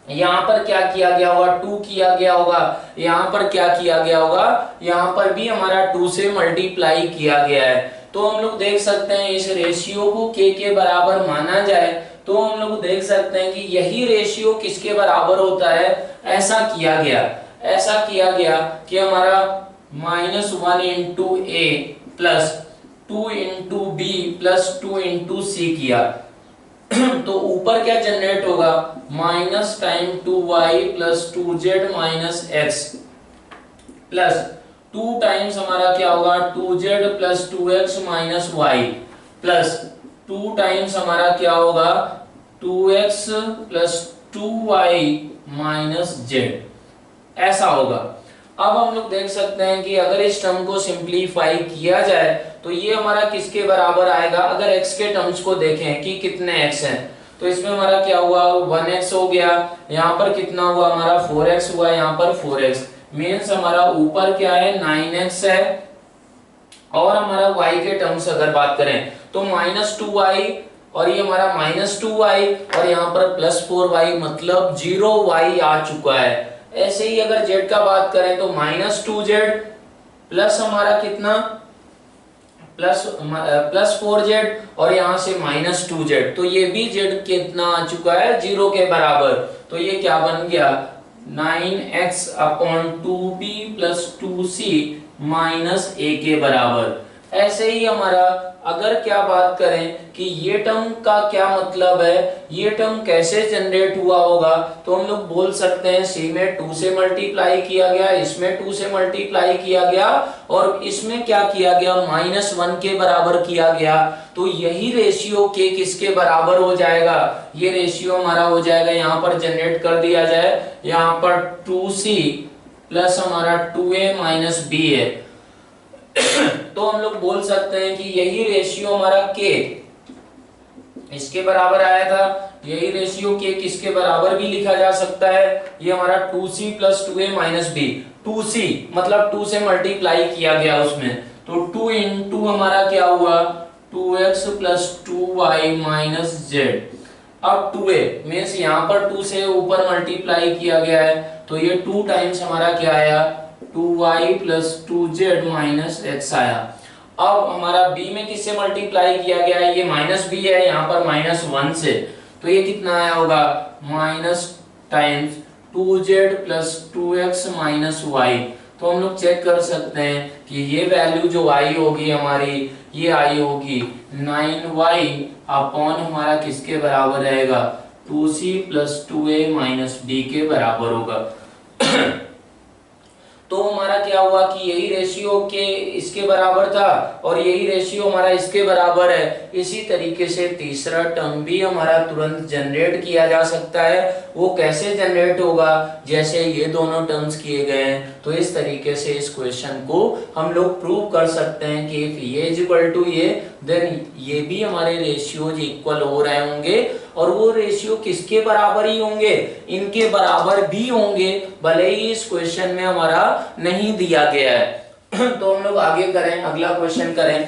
S1: यहाँ पर क्या किया गया होगा 2 किया गया होगा, यहाँ पर क्या किया गया होगा, यहाँ पर भी हमारा 2 से मल्टीप्लाई किया गया है। तो हम लोग देख सकते हैं इस रेशियो को k के बराबर माना जाए तो हम लोग देख सकते हैं कि यही रेशियो किसके बराबर होता है। ऐसा किया गया कि हमारा -1 into a plus 2 into b plus 2 into c किया तो ऊपर क्या जनरेट होगा minus time 2y plus 2z minus x plus 2 times हमारा क्या होगा 2z plus 2x minus y plus 2 times हमारा क्या होगा 2x plus 2y minus z, ऐसा होगा। अब हम लोग देख सकते हैं कि अगर इस टर्म को सिंप्लीफाई किया जाए तो ये हमारा किसके बराबर आएगा। अगर x के टर्म्स को देखें कि कितने x हैं, तो इसमें हमारा क्या हुआ 1x हो गया, यहाँ पर कितना हुआ हमारा 4x हुआ, यहाँ पर 4x मीन्स हमारा ऊपर क्या है 9x है, और हमारा y के टर्म्स अगर बात करें तो -2y, और ये हमारा -2y, और यहाँ पर +4y मतलब 0y आ चुका है। ऐसे ही अगर z का बात करें तो -2z प्लस हमारा कितना +4z, और यहाँ से -2z, तो ये भी z कितना आ चुका है 0 के बराबर। तो ये क्या बन गया 9x/2b + 2c - a के बराबर। ऐसे ही हमारा अगर क्या बात करें कि ये टर्म का क्या मतलब है, ये टर्म कैसे जनरेट हुआ होगा, तो हम लोग बोल सकते हैं c में 2 से मल्टीप्लाई किया गया, इसमें 2 से मल्टीप्लाई किया गया, और इसमें क्या किया गया -1 के बराबर किया गया। तो यही रेशियो के किसके बराबर हो जाएगा, ये रेशियो हमारा हो जाएगा, यहाँ पर जनरेट कर दिया जाए, यहाँ पर 2c प्लस हमारा 2a - b है। तो हम लोग बोल सकते हैं कि यही रेशियो हमारा के इसके बराबर आया था, यही रेशियो के किसके बराबर भी लिखा जा सकता है, ये हमारा 2c + 2a - b, 2c मतलब 2 से मल्टीप्लाई किया गया उसमें, तो 2 × हमारा क्या हुआ 2x + 2y - z। अब 2a मीन्स यहाँ पर 2 से ऊपर मल्टीप्लाई किया गया है, तो ये 2 टाइम्स हमारा क्या आया 2y + 2z - x आया। अब हमारा b में किससे मल्टीप्लाई किया गया है, ये -b है, यहाँ पर -1 से, तो ये कितना आया होगा टाइम्स 2z + 2x - y। तो हम लोग चेक कर सकते हैं कि ये वैल्यू जो आई होगी हमारी, ये आई होगी 9y अपॉन हमारा किसके बराबर रहेगा 2c + 2a - b के बराबर होगा। तो हमारा क्या हुआ कि यही रेशियो के इसके बराबर था, और यही रेशियो हमारा इसके बराबर है। इसी तरीके से तीसरा टर्म भी हमारा तुरंत जनरेट किया जा सकता है। वो कैसे जनरेट होगा, जैसे ये दोनों टर्म्स किए गए हैं, तो इस तरीके से इस क्वेश्चन को हम लोग प्रूव कर सकते हैं कि इफ ये इज इक्वल टू ये, देन ये भी हमारे रेशियोज इक्वल हो रहे होंगे, और वो रेशियो किसके बराबर ही होंगे, इनके बराबर भी होंगे, भले ही इस क्वेश्चन में हमारा नहीं दिया गया है। तो हम लोग आगे करें, अगला क्वेश्चन करें।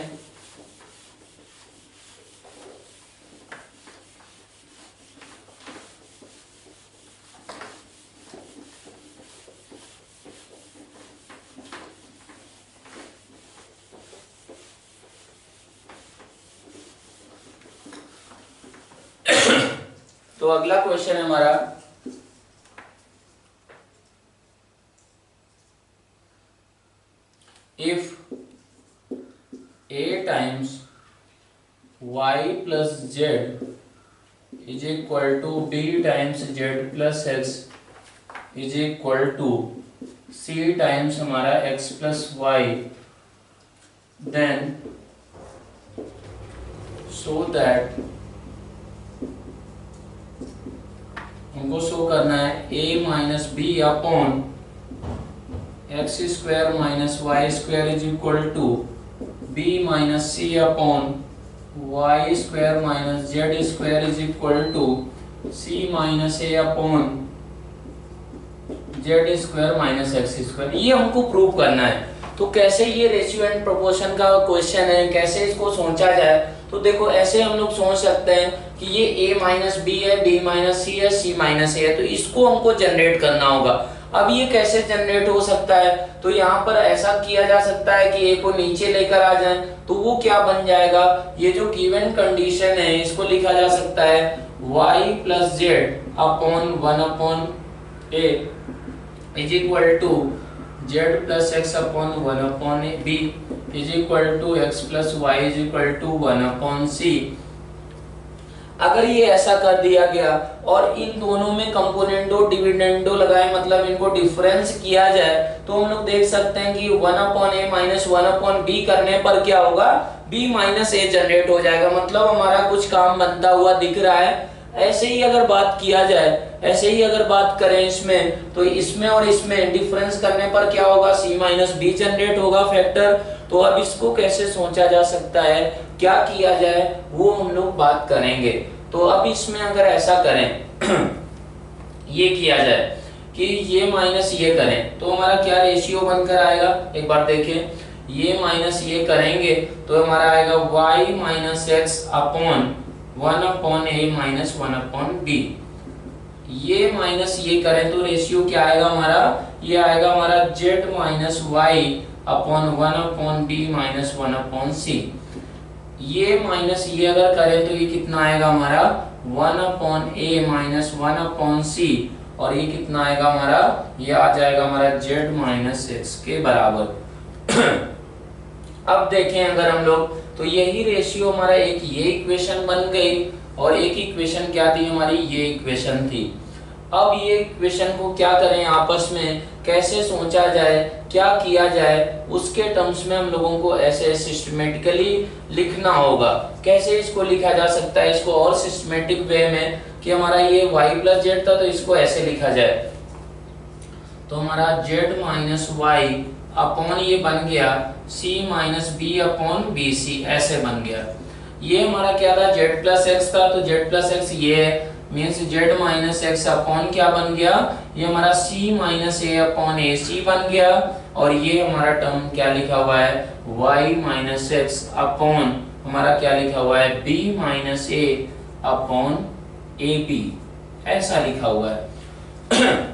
S1: तो अगला क्वेश्चन है हमारा if a times y plus z is equal to b times z plus x is equal to c times हमारा x plus y, then so that हमको शो करना है a minus b upon x square minus y square is equal to b minus c upon y square minus z square is equal to c minus a upon z square minus x square। ये हमको prove करना है। तो कैसे ये ratio and proportion का question है, कैसे इसको सोचा जाए, तो देखो ऐसे हम लोग सोच सकते हैं कि ये a माइनस बी है, b माइनस सी है, c माइनस ए है, तो इसको हमको जनरेट करना होगा। अब ये कैसे जनरेट हो सकता है, तो यहाँ पर ऐसा किया जा सकता है कि a को नीचे लेकर आ जाए, तो वो क्या बन जाएगा, ये जो गिवन कंडीशन है इसको लिखा जा सकता है y plus z upon 1/a is equal to z plus x upon 1/b is equal to x plus y is equal to 1/c। अगर ये ऐसा कर दिया गया और इन दोनों में कंपोनेंडो डिविडेंडो लगाए, मतलब इनको डिफरेंस किया जाए, तो हम लोग देख सकते हैं कि 1/a माइनस 1/b करने पर क्या होगा, b माइनस a जनरेट हो जाएगा। मतलब हमारा कुछ काम बनता हुआ दिख रहा है। ऐसे ही अगर बात किया जाए, ऐसे ही अगर बात करें इसमें, तो इसमें और इसमें डिफरेंस करने पर क्या होगा, c माइनस बी जनरेट होगा फैक्टर। तो अब इसको कैसे सोचा जा सकता है, क्या किया जाए, वो हम लोग बात करेंगे। तो अब इसमें अगर ऐसा करें ये किया जाए कि ये माइनस ये करें तो हमारा क्या रेशियो बनकर आएगा, एक बार देखें, ये माइनस ये करेंगे तो हमारा आएगा y minus x upon 1 upon a minus 1 upon b. ये माइनस ये करें तो रेशियो क्या आएगा हमारा, ये आएगा हमारा z minus y upon 1 upon b minus 1 upon c. ये माइनस ये अगर करें तो ये कितना आएगा हमारा 1 अपॉन ए माइनस 1 अपॉन सी, और ये कितना आएगा हमारा, ये आ जाएगा हमारा z माइनस एक्स के बराबर। अब देखें अगर हम लोग, तो यही रेशियो हमारा एक ये इक्वेशन बन गई और एक इक्वेशन क्या थी हमारी, ये इक्वेशन थी। अब ये इक्वेशन को क्या करें, आपस में कैसे सोचा जाए, क्या किया जाए, उसके टर्म्स में हम लोगों को ऐसे सिस्टमेटिकली लिखना होगा। कैसे इसको लिखा जा सकता है, इसको और सिस्टमेटिक वे में, कि हमारा ये y प्लस जेड था तो इसको ऐसे लिखा जाए, तो हमारा z माइनस वाई अपॉन ये बन गया c minus b upon b c, ऐसे बन गया। ये हमारा क्या था, z प्लस एक्स था, तो z प्लस एक्स ये है, means z minus x upon क्या बन गया, ये हमारा c माइनस ए अपॉन ए सी बन गया। और ये हमारा टर्म क्या लिखा हुआ है, y माइनस एक्स अपॉन हमारा क्या लिखा हुआ है, b minus a upon a b, ऐसा लिखा हुआ है।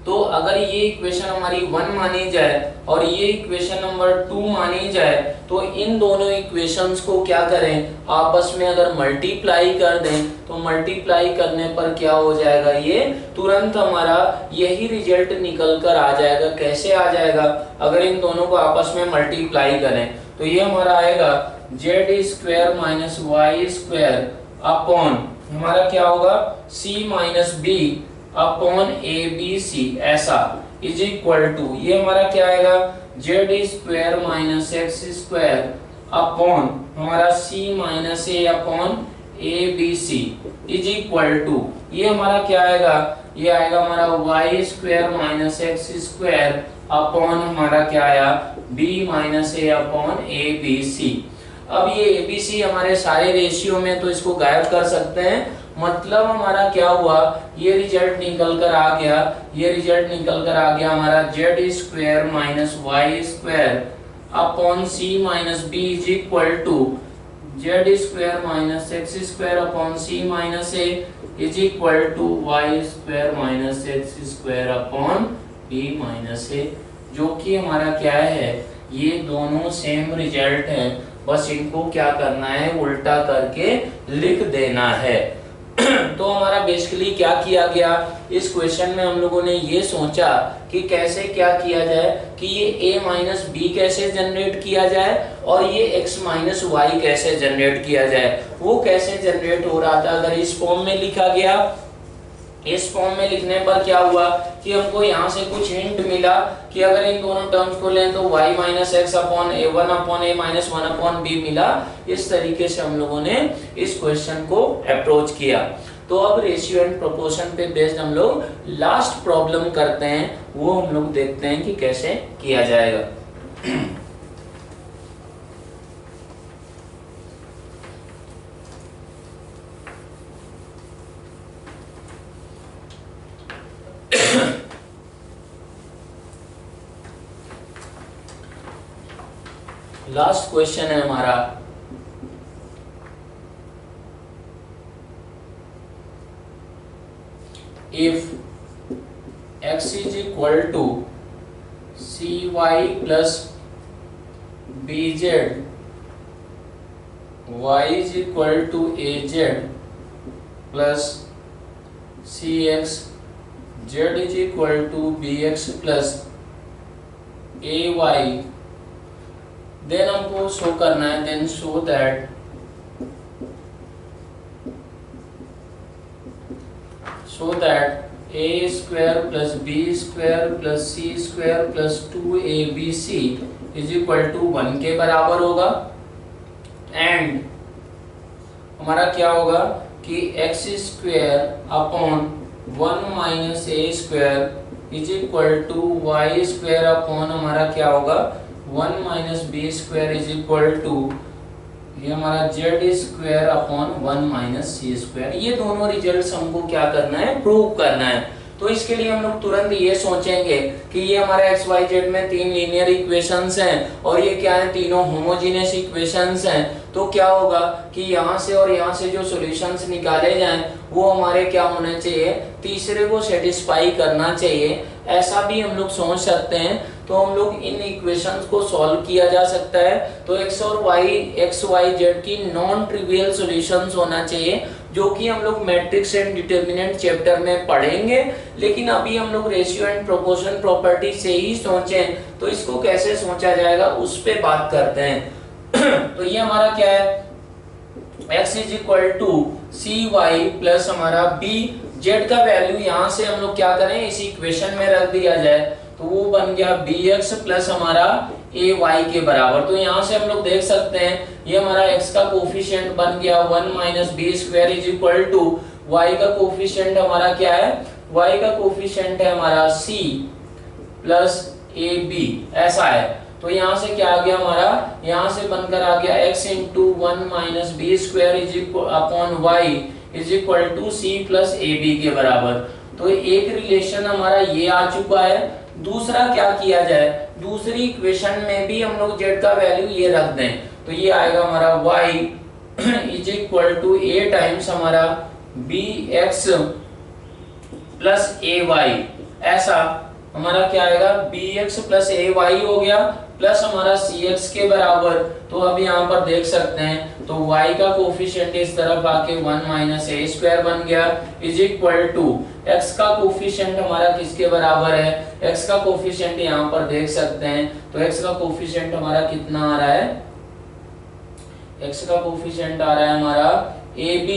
S1: तो अगर ये इक्वेशन हमारी 1 मानी जाए और ये इक्वेशन नंबर 2 मानी जाए, तो इन दोनों इक्वेशंस को क्या करें, आपस में अगर मल्टीप्लाई कर दें, तो मल्टीप्लाई करने पर क्या हो जाएगा, ये तुरंत हमारा यही रिजल्ट निकल कर आ जाएगा। कैसे आ जाएगा, अगर इन दोनों को आपस में मल्टीप्लाई करें तो ये हमारा आएगा z square minus y square upon हमारा क्या होगा, c minus b upon a b c, ऐसा इज इक्वल टू ये हमारा क्या आएगा, z square minus x square upon हमारा c minus a upon a b c is equal to ये हमारा क्या आएगा, ये आएगा हमारा y square minus x square upon हमारा क्या आया, b minus a upon a b c. अब ये ए बी सी हमारे सारे रेशियो में, तो इसको गायब कर सकते हैं। मतलब हमारा क्या हुआ, ये रिजल्ट निकल कर आ गया, ये रिजल्ट निकल कर आ गया हमारा z square minus y square upon c minus b is equal to z square minus x square upon c minus a is equal to y square minus x square upon b minus a, जो कि हमारा क्या है, ये दोनों same result है, बस इनको क्या करना है, उल्टा करके लिख देना है। तो हमारा बेसिकली क्या किया गया, इस क्वेश्चन में हम लोगों ने ये सोचा कि कैसे क्या किया जाए, कि ये a माइनस बी कैसे जनरेट किया जाए और ये x माइनस वाई कैसे जनरेट किया जाए। वो कैसे जनरेट हो रहा था, अगर इस फॉर्म में लिखा गया, इस फॉर्म में लिखने पर क्या हुआ कि हमको यहाँ से कुछ हिंट मिला कि अगर इन दोनों टर्म्स को लें तो y minus x upon A 1 upon a minus 1 upon B मिला। इस तरीके से हम लोगों ने इस क्वेश्चन को अप्रोच किया। तो अब रेशियो एंड प्रोपोर्शन पे बेस्ड हम लोग लास्ट प्रॉब्लम करते हैं, वो हम लोग देखते हैं कि कैसे किया जाएगा। लास्ट क्वेश्चन है हमारा, if x is equal to cy plus bz, y is equal to az plus cx, z is equal to bx plus ay, then हमको शो करना है, then show that a square plus b square plus c square plus 2abc is equal to 1 के बराबर होगा। And हमारा क्या होगा, कि x square upon 1 minus a square is equal to y square upon हमारा क्या होगा 1 minus b square is equal to ये हमारा z square upon 1 minus c square. ये दोनों रिजल्ट्स हमको क्या करना है, प्रूव करना है। तो इसके लिए हम लोग तुरंत ये सोचेंगे कि ये हमारा एक्स वाई जेड में तीन लीनियर इक्वेशंस हैं और ये क्या है, तीनों होमोजेनियस इक्वेशंस हैं। तो क्या होगा कि यहाँ से और यहाँ से जो सॉल्यूशंस निकाले जाएं वो हमारे क्या होने चाहिए, तीसरे को सेटिस्फाई करना चाहिए। ऐसा भी हम लोग सोच सकते हैं। तो हम लोग इन इक्वेशंस को सॉल्व किया जा सकता है। तो एक्स और वाई, एक्स वाई जेड की नॉन ट्रिवियल सॉल्यूशंस होना चाहिए, जो कि हम लोग मैट्रिक्स एंड डिटर्मिनेंट चैप्टर में पढ़ेंगे। लेकिन अभी हम लोग रेशियो एंड प्रोपोर्शन प्रॉपर्टी से ही सोचें, तो इसको कैसे सोचा जाएगा उस पे बात करते हैं। तो ये हमारा क्या है, x is equal to c y plus हमारा बी जेड का वैल्यू यहाँ से हम लोग क्या करें, इस इक्वेशन में रख दिया जाए। तो वो बन गया बी एक्स प्लस हमारा ए वाई के बराबर। तो यहाँ से हम लोग देख सकते हैं ये हमारा x का कोफिशिएंट बन गया 1 minus b square is equal to y का कोफिशिएंट हमारा क्या है, y का कोफिशिएंट है हमारा c प्लस ए बी, ऐसा है। तो यहाँ से क्या आ गया हमारा, यहाँ से बनकर आ गया x into 1 minus b square is equal upon y is equal to c plus a b के बराबर। तो एक रिलेशन हमारा ये आ चुका है। दूसरा क्या किया जाए, दूसरी इक्वेशन में भी हम लोग z का वैल्यू ये रख दें। तो ये आएगा हमारा y is equal to a times हमारा bx प्लस ay, ऐसा हमारा क्या आएगा, bx प्लस ay हो गया प्लस हमारा cx के बराबर। तो अब यहाँ पर देख सकते हैं तो y का कोफिशिएंट इस तरफ आके 1 माइनस ए स्क्वायर बन गया इज इक्वल टू x का कोफिशिएंट हमारा किसके बराबर है, x का कोफिशिएंट यहाँ पर देख सकते हैं। तो x का कोफिशिएंट हमारा कितना आ रहा है, x का कोफिशिएंट आ रहा है हमारा ab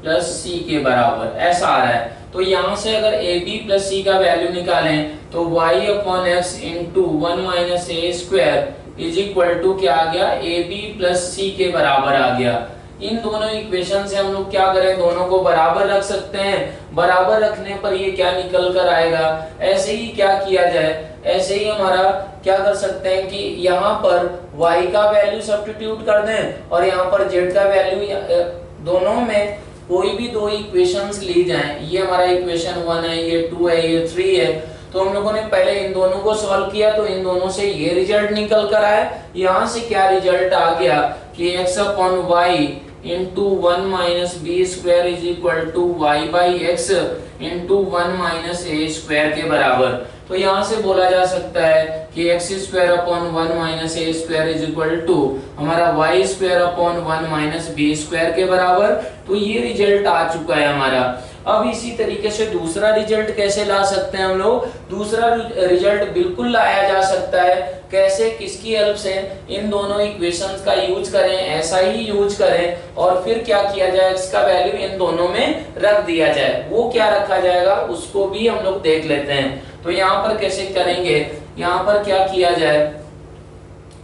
S1: प्लस c के बराबर, ऐसा आ रहा है। तो यहाँ से अगर ab प्लस c का वैल्यू निकालें तो y upon x into 1 minus a square is equal to क्या आ गया, ab प्लस c के बराबर आ गया। इन दोनों इक्वेशन से हम लोग क्या करें, दोनों को बराबर रख सकते हैं। बराबर रखने पर ये क्या निकल कर आएगा, ऐसे ही क्या किया जाए, ऐसे ही हमारा क्या कर सकते हैं कि यहाँ पर y का वैल्यू सब्स्टिट्यूट कर दें और यहाँ पर z का वैल्यू, दोनों में कोई भी दो इक्वेशंस ली जाएं। ये हमारा इक्वेशन 1 है, ये 2 है, ये 3 है। तो हम लोगों ने पहले इन दोनों को सॉल्व किया तो इन दोनों से ये रिजल्ट निकल कर आया। यहाँ से क्या रिजल्ट आ गया कि x upon y into 1 minus b square is equal to y by x into 1 minus a square के बराबर। तो यहाँ से बोला जा सकता है कि x square upon 1 minus a square is equal to हमारा y square upon 1 minus b square के बराबर। तो ये रिजल्ट आ चुका है हमारा। अब इसी तरीके से दूसरा रिजल्ट कैसे ला सकते हैं हम लोग, दूसरा रिजल्ट बिल्कुल लाया जा सकता है। कैसे, किसकी हेल्प से, इन दोनों इक्वेशंस का यूज करें, ऐसा ही यूज करें और फिर क्या किया जाए, x का वैल्यू इन दोनों में रख दिया जाए। वो क्या रखा जाएगा उसको भी हम लोग देख लेते हैं। तो यहाँ पर कैसे करेंगे, यहाँ पर क्या किया जाए,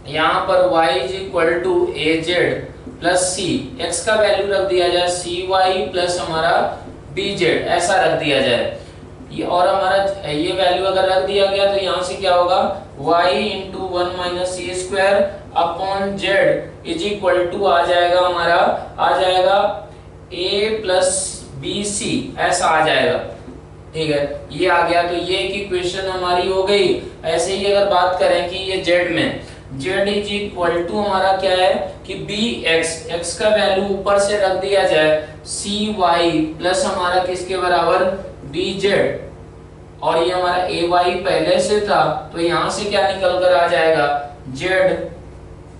S1: यहाँ पर y is equal to a z plus c, x का वैल्यू रख दिया जाए सी वाई प्लस हमारा बी जेड, ऐसा रख दिया जाए। ये और हमारा ये वैल्यू अगर रख दिया गया तो यहाँ से क्या होगा, y into 1 minus c square upon z is equal to आ जाएगा हमारा, आ जाएगा a प्लस बी सी, ऐसा आ जाएगा। ठीक है, ये आ गया। तो ये एक इक्वेशन हमारी हो गई। ऐसे ही अगर बात करें कि ये z में z इज इक्वल टू हमारा क्या है कि bx, x का वैल्यू ऊपर से रख दिया जाए cy प्लस हमारा किसके बराबर bz, और ये हमारा ay पहले से था तो यहाँ से क्या निकल कर आ जाएगा z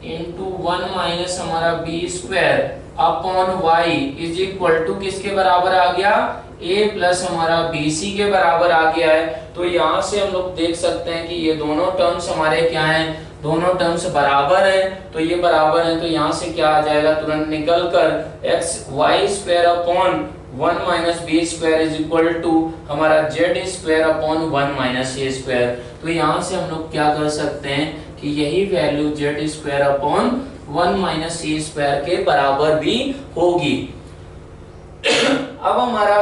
S1: इंटू 1 माइनस हमारा b square upon y is equal to किसके बराबर आ गया, a प्लस हमारा bc के बराबर आ गया है। तो यहाँ से हम लोग देख सकते हैं कि ये दोनों टर्म्स हमारे क्या हैं, दोनों टर्म्स बराबर हैं। तो ये बराबर हैं तो यहाँ से क्या आ जाएगा, तुरंत निकल कर x y square upon 1 minus b square is equal to हमारा z square upon 1 minus a square. तो यहाँ से हम लोग क्या कर सकते हैं कि यही value z square upon 1 minus c square के बराबर भी होगी। अब हमारा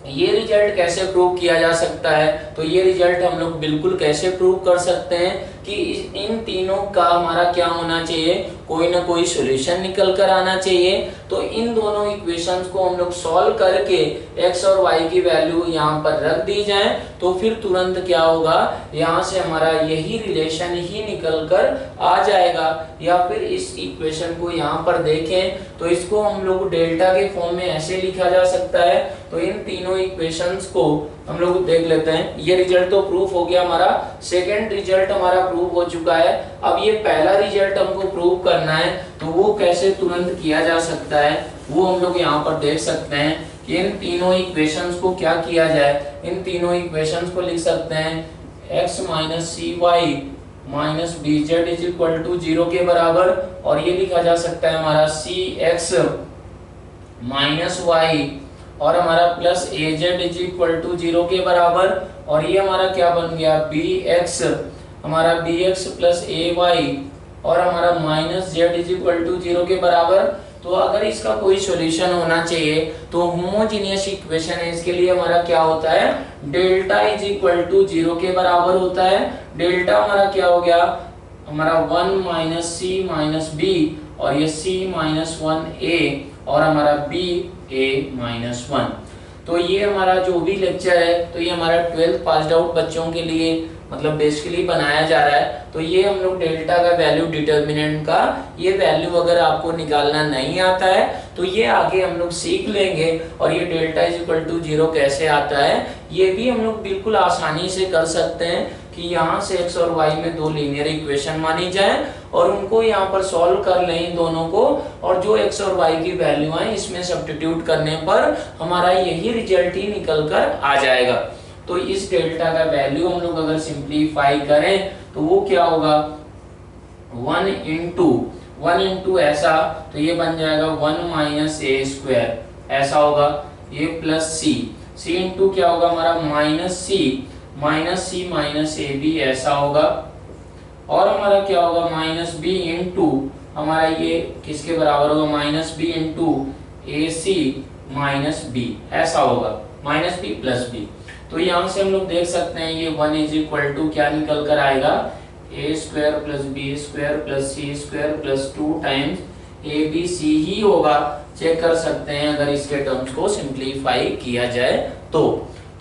S1: ये रिजल्ट कैसे प्रूव किया जा सकता है, तो ये रिजल्ट हम लोग बिल्कुल कैसे प्रूव कर सकते हैं कि इन तीनों का हमारा क्या होना चाहिए, कोई ना कोई सॉल्यूशन निकल कर आना चाहिए। तो इन दोनों इक्वेशंस को हम लोग सॉल्व करके x और y की वैल्यू यहाँ पर रख दी जाए तो फिर तुरंत क्या होगा, यहाँ से हमारा यही रिलेशन ही निकल कर आ जाएगा। या फिर इस इक्वेशन को यहाँ पर देखें तो इसको हम लोग डेल्टा के फॉर्म में ऐसे लिखा जा सकता है। तो इन तीनों इक्वेशंस को हम लोग देख लेते हैं। ये रिजल्ट तो प्रूफ हो गया हमारा, सेकंड रिजल्ट हमारा प्रूफ हो चुका है। अब ये पहला रिजल्ट हमको प्रूव करना है, तो वो कैसे तुरंत किया जा सकता है वो हम लोग यहाँ पर देख सकते हैं कि इन तीनों इक्वेशंस को क्या किया जाए। इन तीनों इक्वेशंस को लिख सकते हैं x minus c y minus b z is equal to 0 के बराबर, और ये लिखा जा सकता है हमारा सी एक्स माइनस वाई और हमारा plus a z is equal to 0 के बराबर, और ये हमारा क्या बन गया बी एक्स हमारा b x plus a y और हमारा minus z is equal to 0 के बराबर। तो अगर इसका कोई सॉल्यूशन होना चाहिए तो होमोजेनियस इक्वेशन है, इसके लिए हमारा क्या होता है, डेल्टा इज इक्वल टू 0 के बराबर होता है। डेल्टा हमारा क्या हो गया, हमारा 1 माइनस सी माइनस बी और ये c माइनस 1a और हमारा b a माइनस 1। तो ये हमारा जो भी लेक्चर है तो ये हमारा 12th पास्ड आउट बच्चों के लिए मतलब बेसिकली बनाया जा रहा है। तो ये हम लोग डेल्टा का वैल्यू डिटर्मिनेंट का ये वैल्यू अगर आपको निकालना नहीं आता है तो ये आगे हम लोग सीख लेंगे। और ये डेल्टा इज इक्वल टू 0 कैसे आता है ये भी हम लोग बिल्कुल आसानी से कर सकते हैं कि यहाँ से x और y में दो लीनियर इक्वेशन मानी जाए और उनको यहाँ पर सॉल्व कर लें इन दोनों को, और जो x और y की वैल्यू है इसमें सब्स्टिट्यूट करने पर हमारा यही रिजल्ट ही निकल कर आ जाएगा। तो इस डेल्टा का वैल्यू हम लोग अगर सिंप्लीफाई करें तो वो क्या होगा 1 इंटू ऐसा, तो ये बन जाएगा 1 माइनस ए स्क्वायर ऐसा होगा, ये प्लस सी इंटू क्या होगा हमारा minus c minus a b ऐसा होगा, और हमारा क्या होगा माइनस बी इंटू हमारा ये किसके बराबर होगा माइनस बी इंटू ए सी माइनस बी ऐसा होगा, माइनस बी प्लस बी। तो यहाँ से हम लोग देख सकते हैं ये 1 इज इक्वल टू क्या निकल कर आएगा a square plus b square plus c square plus 2 times a b c ही होगा। चेक कर सकते हैं अगर इसके टर्म्स को सिंप्लीफाई किया जाए तो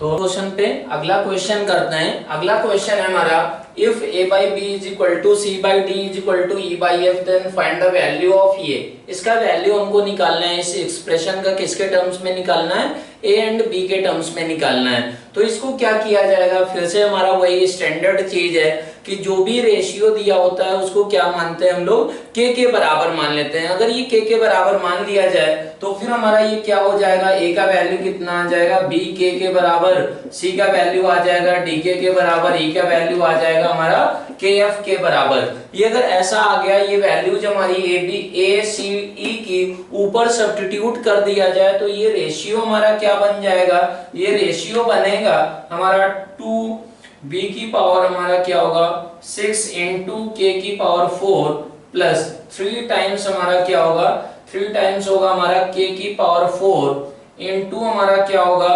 S1: क्वेश्चन पे अगला क्वेश्चन करते हैं। अगला क्वेश्चन है हमारा if a by b is equal to c by d is equal to e by f then find the value of a। इसका वैल्यू हमको निकालना है, इस एक्सप्रेशन का किसके टर्म्स में निकालना है, a एंड b के टर्म्स में निकालना है। तो इसको क्या किया जाएगा, फिर से हमारा वही स्टैंडर्ड चीज है कि जो भी रेशियो दिया होता है उसको क्या मानते हैं हम लोग k के बराबर मान लेते हैं। अगर ये k के बराबर मान लिया जाए तो फिर हमारा ये क्या हो जाएगा, a का वैल्यू कितना आ जाएगा b k के बराबर, c का वैल्यू आ जाएगा d k के बराबर, e का वैल्यू आ जाएगा हमारा k f के बराबर। ये अगर ऐसा आ गया, ये वैल्यूज हमारी a c e की ऊपर सब्स्टिट्यूट कर दिया जाए तो ये रेशियो हमारा क्या बन जाएगा, ये रेशियो बनेगा हमारा 2b की पावर हमारा क्या होगा 6 इंटू k की पावर 4 प्लस 3 टाइम्स हमारा क्या होगा, 3 टाइम्स होगा हमारा k की पावर 4 इंटू हमारा क्या होगा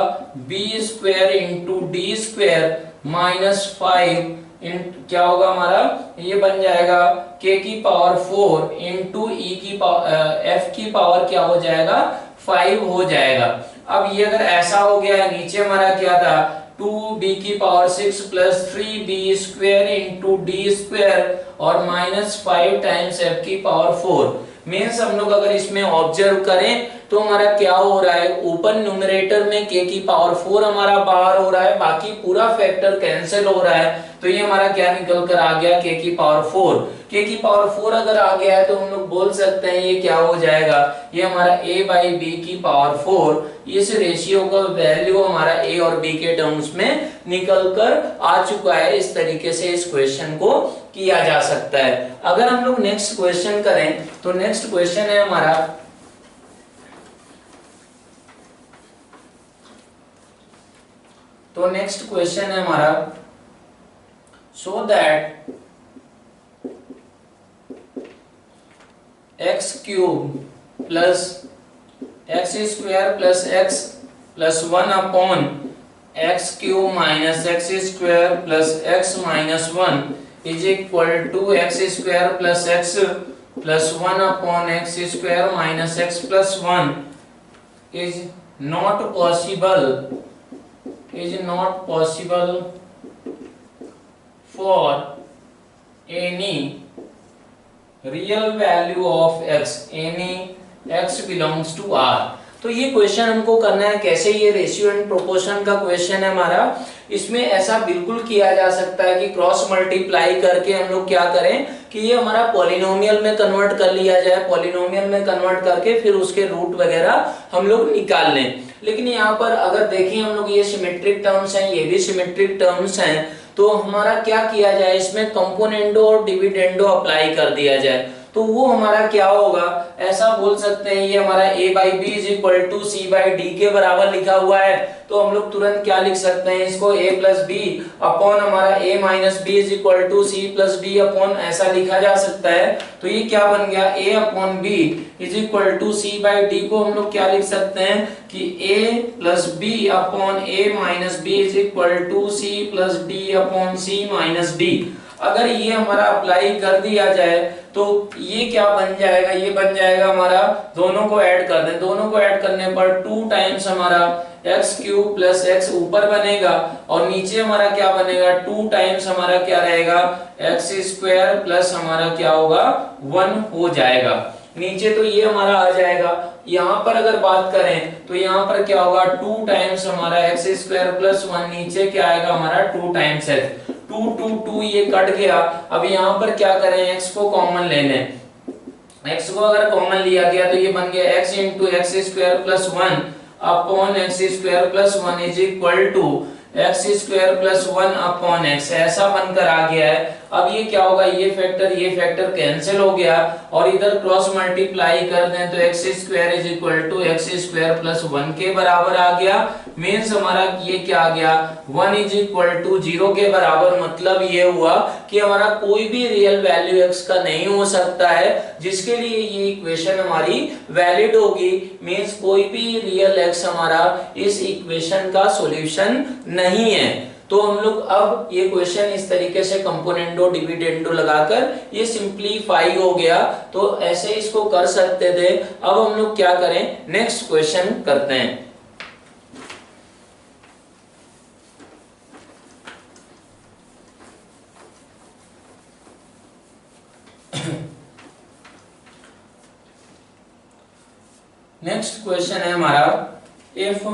S1: b square into D square minus 5 क्या होगा हमारा, ये बन जाएगा k की पावर 4 इंटू e की पावर f की पावर क्या हो जाएगा 5 हो जाएगा। अब ये अगर ऐसा हो गया है, नीचे हमारा क्या था 2b की power 6 plus 3b square into D square और माइनस 5 टाइम्स f की पावर 4। मीन्स हम लोग अगर इसमें ऑब्जर्व करें तो हमारा क्या हो रहा है, ऊपर न्यूमरेटर में k की पावर 4 हमारा बाहर हो रहा है, बाकी पूरा फैक्टर कैंसिल हो रहा है। तो ये हमारा क्या निकल कर आ गया k की पावर 4। k की पावर 4 अगर आ गया है तो हम लोग बोल सकते हैं ये क्या हो जाएगा, ये हमारा a बाई बी की पावर 4। इस रेशियो का वैल्यू हमारा a और b के टर्म्स में निकल कर आ चुका है। इस तरीके से इस क्वेश्चन को किया जा सकता है। अगर हम लोग नेक्स्ट क्वेश्चन करें तो नेक्स्ट क्वेश्चन है हमारा so that x cube plus x square plus x plus 1 upon x cube minus x square plus x minus 1 is equal to x square plus x plus 1 upon x square minus x plus 1 is not possible for any real value of x, any x belongs to R। तो ये question हमको करना है कैसे, ये ratio and proportion का question है हमारा। इसमें ऐसा बिल्कुल किया जा सकता है कि क्रॉस मल्टीप्लाई करके हम लोग क्या करें कि ये हमारा पॉलिनोमियल में कन्वर्ट कर लिया जाए, पॉलिनोमियल में कन्वर्ट करके फिर उसके रूट वगैरह हम लोग निकाल लें। लेकिन यहाँ पर अगर देखें हम लोग, ये सिमेट्रिक टर्म्स हैं, ये भी सिमेट्रिक टर्म्स हैं, तो हमारा क्या किया जाए, इसमें कंपोनेंडो और डिविडेंडो अप्लाई कर दिया जाए। तो वो हमारा क्या होगा, ऐसा बोल सकते हैं ये हमारा a by B is equal to C by d के बराबर लिखा हुआ है। तो हम लोग तुरंत क्या लिख सकते हैं इसको, a प्लस बी अपॉन हमारा a minus b is equal to c plus d upon, ऐसा लिखा जा सकता है। तो ये क्या बन गया, a upon b is equal to C by d को हम लोग क्या लिख सकते हैं कि a plus b upon a minus b is equal to c plus d upon c minus d. अगर ये हमारा अप्लाई कर दिया जाए तो ये क्या बन जाएगा, ये बन जाएगा हमारा, दोनों को ऐड कर दें, दोनों को ऐड करने पर 2 टाइम्स हमारा एक्स क्यूब प्लस एक्स ऊपर बनेगा और नीचे हमारा क्या बनेगा, 2 टाइम्स हमारा क्या रहेगा, एक्स स्क्वायर प्लस हमारा क्या होगा 1 हो जाएगा नीचे। तो ये हमारा आ जाएगा। यहाँ पर अगर बात करें तो यहाँ पर क्या होगा, 2 टाइम्स हमारा एक्स स्क्वायर प्लस 1, नीचे क्या आएगा हमारा 2 टाइम्स एक्स, 2 2 2 ये कट गया। अब यहाँ पर क्या करें, x को कॉमन ले लें, x को अगर कॉमन लिया गया तो ये बन गया x into x square plus 1 upon x square plus 1 is equal to x square plus 1 upon x, ऐसा बनकर आ गया है। अब ये क्या होगा, ये फैक्टर कैंसिल हो गया और इधर क्रॉस मल्टीप्लाई कर दें तो x square is equal to x square plus 1 के बराबर आ गया। मीन्स हमारा ये क्या आ गया, 1 इज इक्वल टू 0 के बराबर। मतलब ये हुआ कि हमारा कोई भी रियल वैल्यू x का नहीं हो सकता है जिसके लिए ये इक्वेशन हमारी वैलिड होगी। मीन्स कोई भी रियल x हमारा इस इक्वेशन का सॉल्यूशन नहीं है। तो हम लोग अब ये क्वेश्चन इस तरीके से कंपोनेंडो डिविडेंडो लगाकर ये सिंप्लीफाई हो गया, तो ऐसे इसको कर सकते थे। अब हम लोग क्या करें, नेक्स्ट क्वेश्चन करते हैं। नेक्स्ट क्वेश्चन है हमारा, if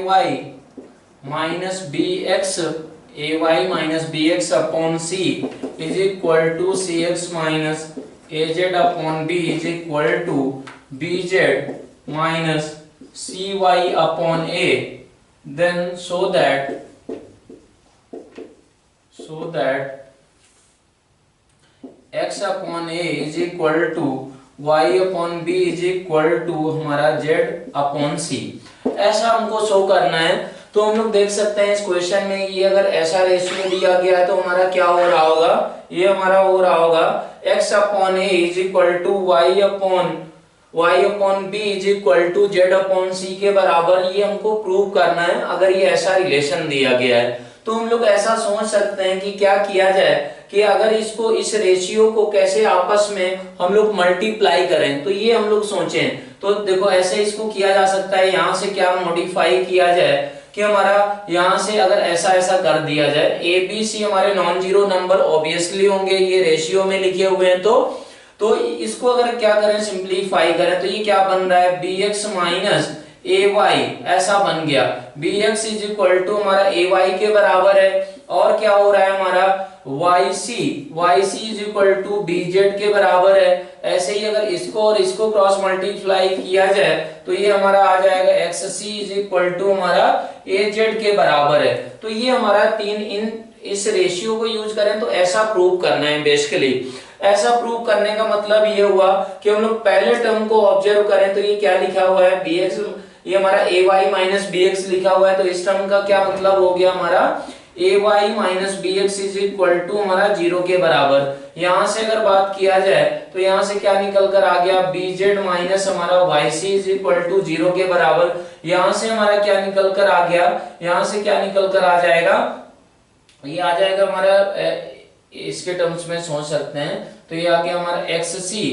S1: ay minus b x upon c is equal to c x minus a z upon b is equal to b z minus c y upon a, then so that x upon a is equal to y upon b is equal to हमारा z upon c, ऐसा हमको show करना है। तो हम लोग देख सकते हैं इस क्वेश्चन में ये अगर ऐसा रेशियो दिया गया है तो हमारा क्या हो रहा होगा, ये हमारा हो रहा होगा x upon a is equal to y upon b is equal to z upon c के बराबर। ये हमको प्रूव करना है अगर ये ऐसा रिलेशन दिया गया है। तो हम लोग ऐसा सोच सकते हैं कि क्या किया जाए कि अगर इसको, इस रेशियो को कैसे आपस में हम लोग मल्टीप्लाई करें। तो ये हम लोग सोचें तो देखो ऐसे इसको किया जा सकता है। यहाँ से क्या मॉडिफाई किया जाए कि हमारा यहाँ से अगर ऐसा कर दिया जाए, ए बी सी हमारे नॉन जीरो नंबर ऑब्वियसली होंगे, ये रेशियो में लिखे हुए हैं। तो इसको अगर क्या करें, सिंप्लीफाई करें तो ये क्या बन रहा है, b x minus a y, ऐसा बन गया। B x is equal to हमारा ए वाई के बराबर है और क्या हो रहा है हमारा y c is equal to b z के बराबर है। ऐसे ही अगर इसको और इसको क्रॉस मल्टीप्लाई किया जाए तो ये हमारा आ जाएगा x c is equal to हमारा ए जेड के बराबर है। तो ये हमारा इस रेशियो को यूज करें तो ऐसा प्रूव करना है बेसिकली। ऐसा प्रूव करने का मतलब ये हुआ कि हम लोग पहले टर्म को ऑब्जर्व करें तो ये क्या लिखा हुआ है, बी एक्स, ये हमारा a y minus b x लिखा हुआ है। तो इस टर्म का क्या मतलब हो गया हमारा, a y minus b x is equal to हमारा 0 के बराबर। यहां से अगर बात किया जाए तो यहां से क्या निकल कर आ गया, बी जेड माइनस हमारा y c is equal to 0 के बराबर। यहां से हमारा क्या निकल कर आ गया, यहां से क्या निकल कर आ जाएगा, ये आ जाएगा हमारा, इसके टर्म्स में सोच सकते हैं तो ये आ गया हमारा x c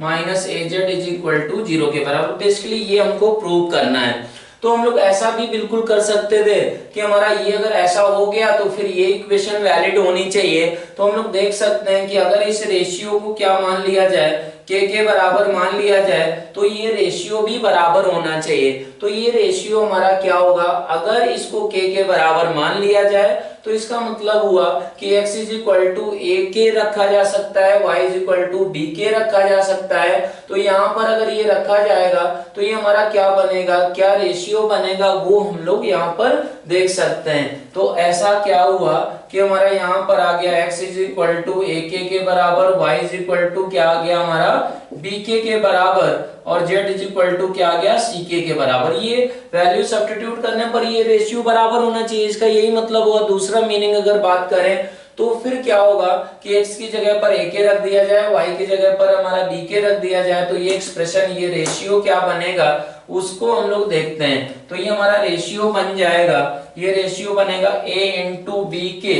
S1: minus a z is equal to 0 के बराबर। बेसिकली ये हमको प्रूव करना है। तो हम लोग ऐसा भी बिल्कुल कर सकते थे कि हमारा ये अगर ऐसा हो गया तो फिर ये इक्वेशन वैलिड होनी चाहिए। तो हम लोग देख सकते हैं कि अगर इस रेशियो को क्या मान लिया जाए, के बराबर मान लिया जाए, तो ये रेशियो भी बराबर होना चाहिए। तो ये रेशियो हमारा क्या होगा, अगर इसको के बराबर मान लिया जाए तो इसका मतलब हुआ कि x is equal to a के रखा जा सकता है, y is equal to B के रखा जा सकता है। तो यहाँ पर अगर ये रखा जाएगा तो ये हमारा क्या बनेगा, क्या रेशियो बनेगा, वो हम लोग यहाँ पर देख सकते हैं। तो ऐसा क्या हुआ कि हमारा यहाँ पर आ गया x is equal to a के बराबर, y इज इक्वल टू क्या आ गया हमारा बी के बराबर, और z इज इक्वल टू क्या आ गया सी के बराबर। ये वैल्यू सब्स्टिट्यूट करने पर ये रेशियो बराबर होना चाहिए, इसका यही मतलब हुआ। दूसरा मीनिंग अगर बात करें तो फिर क्या होगा कि x की जगह पर a के रख दिया जाए, y की जगह पर हमारा b के रख दिया जाए, तो ये एक्सप्रेशन, ये रेशियो क्या बनेगा उसको हम लोग देखते हैं। तो ये हमारा रेशियो बन जाएगा, ये रेशियो बनेगा a इंटू बी के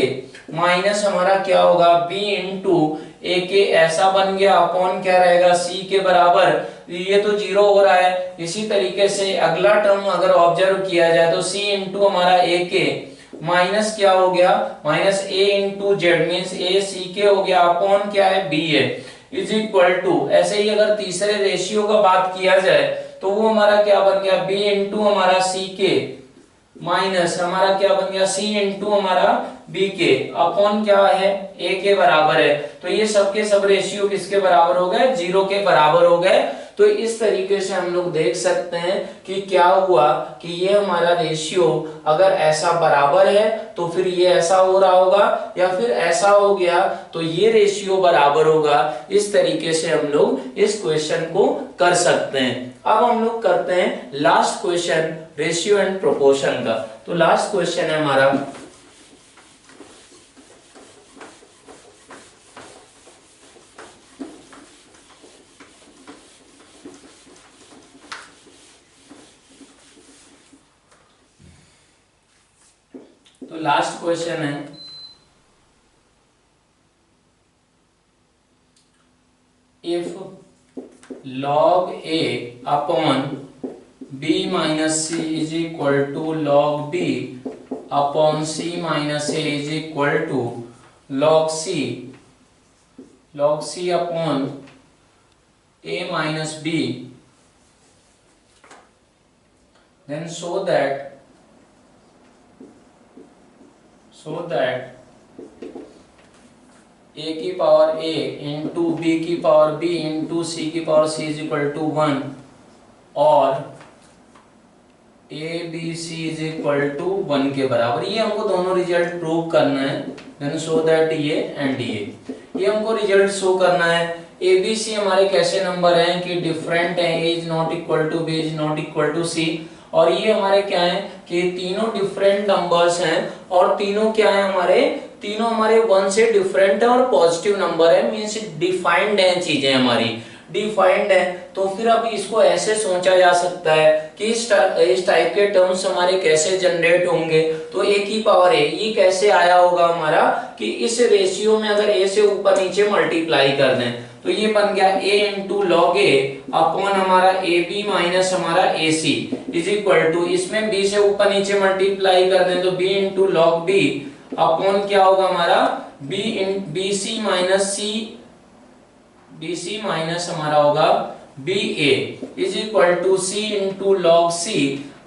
S1: माइनस हमारा क्या होगा b इंटू ए के, ऐसा बन गया, अपॉन क्या रहेगा c के बराबर। ये तो 0 हो रहा है। इसी तरीके से अगला टर्म अगर ऑब्जर्व किया जाए तो c इंटू हमारा ए के माइनस क्या हो गया, माइनस ए इंटू जेड मीन्स ए सी के हो गया, अपॉन क्या है बी है, इज इक्वल टू। ऐसे ही अगर तीसरे रेशियो का बात किया जाए तो वो हमारा क्या बन गया, बी इंटू हमारा सी के माइनस हमारा क्या बन गया, सी इंटू हमारा बी के, अपॉन क्या है ए के बराबर है। तो ये सबके सब रेशियो किसके बराबर हो गए, 0 के बराबर हो गए। तो इस तरीके से हम लोग देख सकते हैं कि क्या हुआ कि ये हमारा रेशियो अगर ऐसा बराबर है तो फिर ये ऐसा हो रहा होगा, या फिर ऐसा हो गया तो ये रेशियो बराबर होगा। इस तरीके से हम लोग इस क्वेश्चन को कर सकते हैं। अब हम लोग करते हैं last question ratio and proportion का। तो लास्ट क्वेश्चन है हमारा, तो लास्ट क्वेश्चन है, if log a upon b minus c is equal to log b upon c minus a is equal to log c upon a minus b, then so that a की power a into b की power b into c की power c is equal to 1 और a b c is equal to 1 के बराबर। ये हमको दोनों result prove करना है। देन सो दैट ये एंड ये हमको रिजल्ट शो करना है। a b c हमारे कैसे नंबर हैं कि डिफरेंट है, a is not equal to b is not equal to c, और ये हमारे क्या है कि तीनों डिफरेंट नंबर्स हैं, और तीनों क्या है हमारे, तीनों हमारे 1 से डिफरेंट है और पॉजिटिव नंबर है, मींस डिफाइंड है, चीजें हमारी डिफाइंड है। तो फिर अब इसको ऐसे सोचा जा सकता है कि इस टाइप के टर्म्स हमारे कैसे जनरेट होंगे। तो a की पावर a, ये कैसे आया होगा हमारा कि इस रेशियो में अगर a से ऊपर नीचे मल्टीप्लाई कर दें तो ये बन गया a into log A upon हमारा ए बी माइनस हमारा ए सी इज इक्वल टू, इसमें b से ऊपर नीचे मल्टीप्लाई कर दें तो b into log b upon क्या होगा हमारा बी सी माइनस हमारा होगा b a is equal to c into log c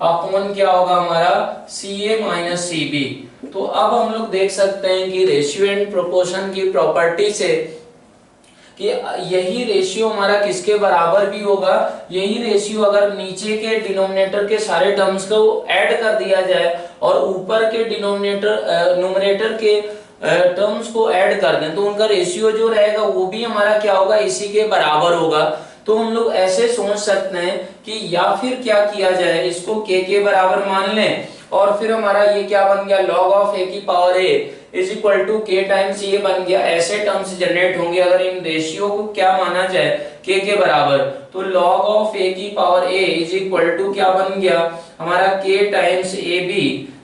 S1: upon क्या होगा हमारा सी ए माइनस सी बी। तो अब हम लोग देख सकते हैं कि रेशियो एंड प्रोपोर्शन की प्रॉपर्टी से कि यही रेशियो हमारा किसके बराबर भी होगा, यही रेशियो अगर नीचे के डिनोमिनेटर के सारे टर्म्स को ऐड कर दिया जाए और ऊपर के न्यूमरेटर के टर्म्स को ऐड कर दें तो उनका रेशियो जो रहेगा वो भी हमारा क्या होगा, इसी के बराबर होगा। तो हम लोग ऐसे सोच सकते हैं कि या फिर क्या किया जाए, इसको के बराबर मान लें और फिर हमारा ये क्या बन गया, log ऑफ a की power a is equal to k times ये बन गया। ऐसे टर्म्स जनरेट होंगे अगर इन रेशियो को क्या माना जाए k के बराबर, तो log ऑफ a की power a is equal to क्या बन गया हमारा k times ab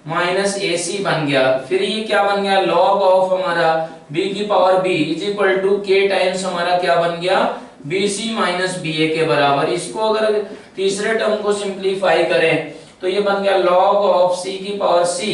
S1: minus ac बन गया। फिर ये क्या बन गया, log ऑफ हमारा b की power b is equal to k times हमारा क्या बन गया bc माइनस ba के बराबर। इसको अगर तीसरे टर्म को सिंप्लीफाई करें तो ये बन गया log ऑफ c की power c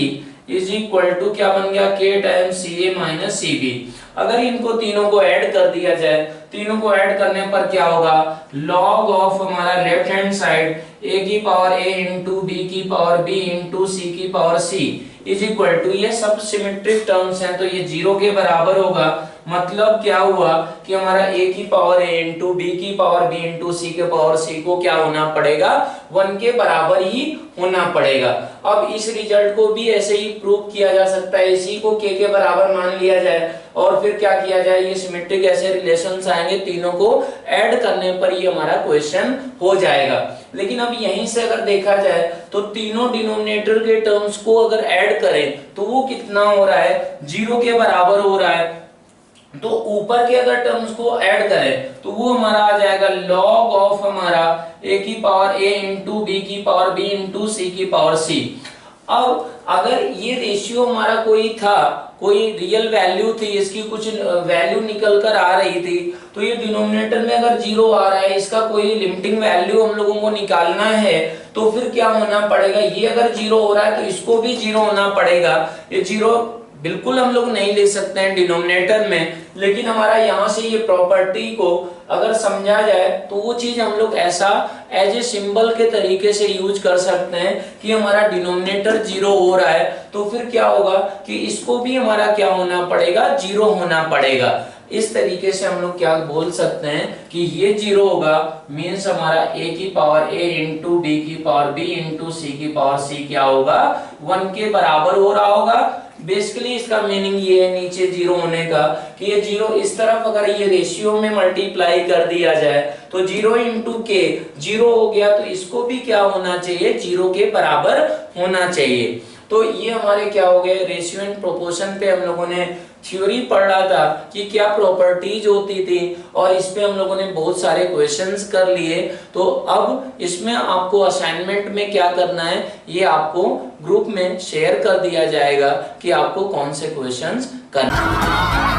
S1: is equal to क्या बन गया k times ca minus cb। अगर इनको तीनों को ऐड कर दिया जाए, तीनों को ऐड करने पर क्या होगा, log ऑफ हमारा लेफ्ट हैंड साइड a की पावर a इंटू बी की पावर b इंटू c की power c is equal to, ये सब सिमेट्रिक टर्म्स हैं तो ये 0 के बराबर होगा। मतलब क्या हुआ कि हमारा a की पावर a इंटू बी की पावर b इंटू c के पावर c को क्या होना पड़ेगा, 1 के बराबर ही होना पड़ेगा। अब इस रिजल्ट को भी ऐसे ही प्रूव किया जा सकता है, इसी को k के बराबर मान लिया जाए और फिर क्या किया जाए, ये सिमेट्रिक ऐसे रिलेशंस आएंगे, तीनों को ऐड करने पर ये हमारा क्वेश्चन हो जाएगा। लेकिन अब यहीं से अगर देखा जाए तो तीनों डिनोमिनेटर के टर्म्स को अगर ऐड करें तो वो कितना हो रहा है, 0 के बराबर हो रहा है। तो ऊपर के अगर टर्म्स को ऐड करें तो वो हमारा आ जाएगा log ऑफ हमारा a की पावर a इंटू बी की पावर b इंटू c की पावर c। अब अगर ये रेशियो हमारा कोई था, कोई रियल वैल्यू थी, इसकी कुछ वैल्यू निकल कर आ रही थी, तो ये डिनोमिनेटर में अगर 0 आ रहा है, इसका कोई लिमिटिंग वैल्यू हम लोगों को निकालना है, तो फिर क्या होना पड़ेगा, ये अगर 0 हो रहा है तो इसको भी 0 होना पड़ेगा। ये 0 बिल्कुल हम लोग नहीं ले सकते हैं डिनोमिनेटर में, लेकिन हमारा यहाँ से ये प्रॉपर्टी को अगर समझा जाए तो वो चीज हम लोग ऐसा एज ए सिंबल के तरीके से यूज कर सकते हैं कि हमारा डिनोमिनेटर 0 हो रहा है तो फिर क्या होगा कि इसको भी हमारा क्या होना पड़ेगा, 0 होना पड़ेगा। इस तरीके से हम लोग क्या बोल सकते हैं कि ये 0 होगा, मीन्स हमारा a की पावर a इंटू बी की पावर b इंटू c की पावर c क्या होगा, 1 के बराबर हो रहा होगा। बेसिकली इसका मीनिंग ये है नीचे 0 होने का कि ये 0 इस तरफ अगर ये रेशियो में मल्टीप्लाई कर दिया जाए तो 0 इंटू के 0 हो गया, तो इसको भी क्या होना चाहिए, 0 के बराबर होना चाहिए। तो ये हमारे क्या हो गए, रेशियो एंड प्रोपोर्शन पे हम लोगों ने थ्योरी पढ़ा था कि क्या प्रॉपर्टीज होती थी और इस पे हम लोगों ने बहुत सारे क्वेश्चंस कर लिए। तो अब इसमें आपको असाइनमेंट में क्या करना है, ये आपको ग्रुप में शेयर कर दिया जाएगा कि आपको कौन से क्वेश्चंस करना है।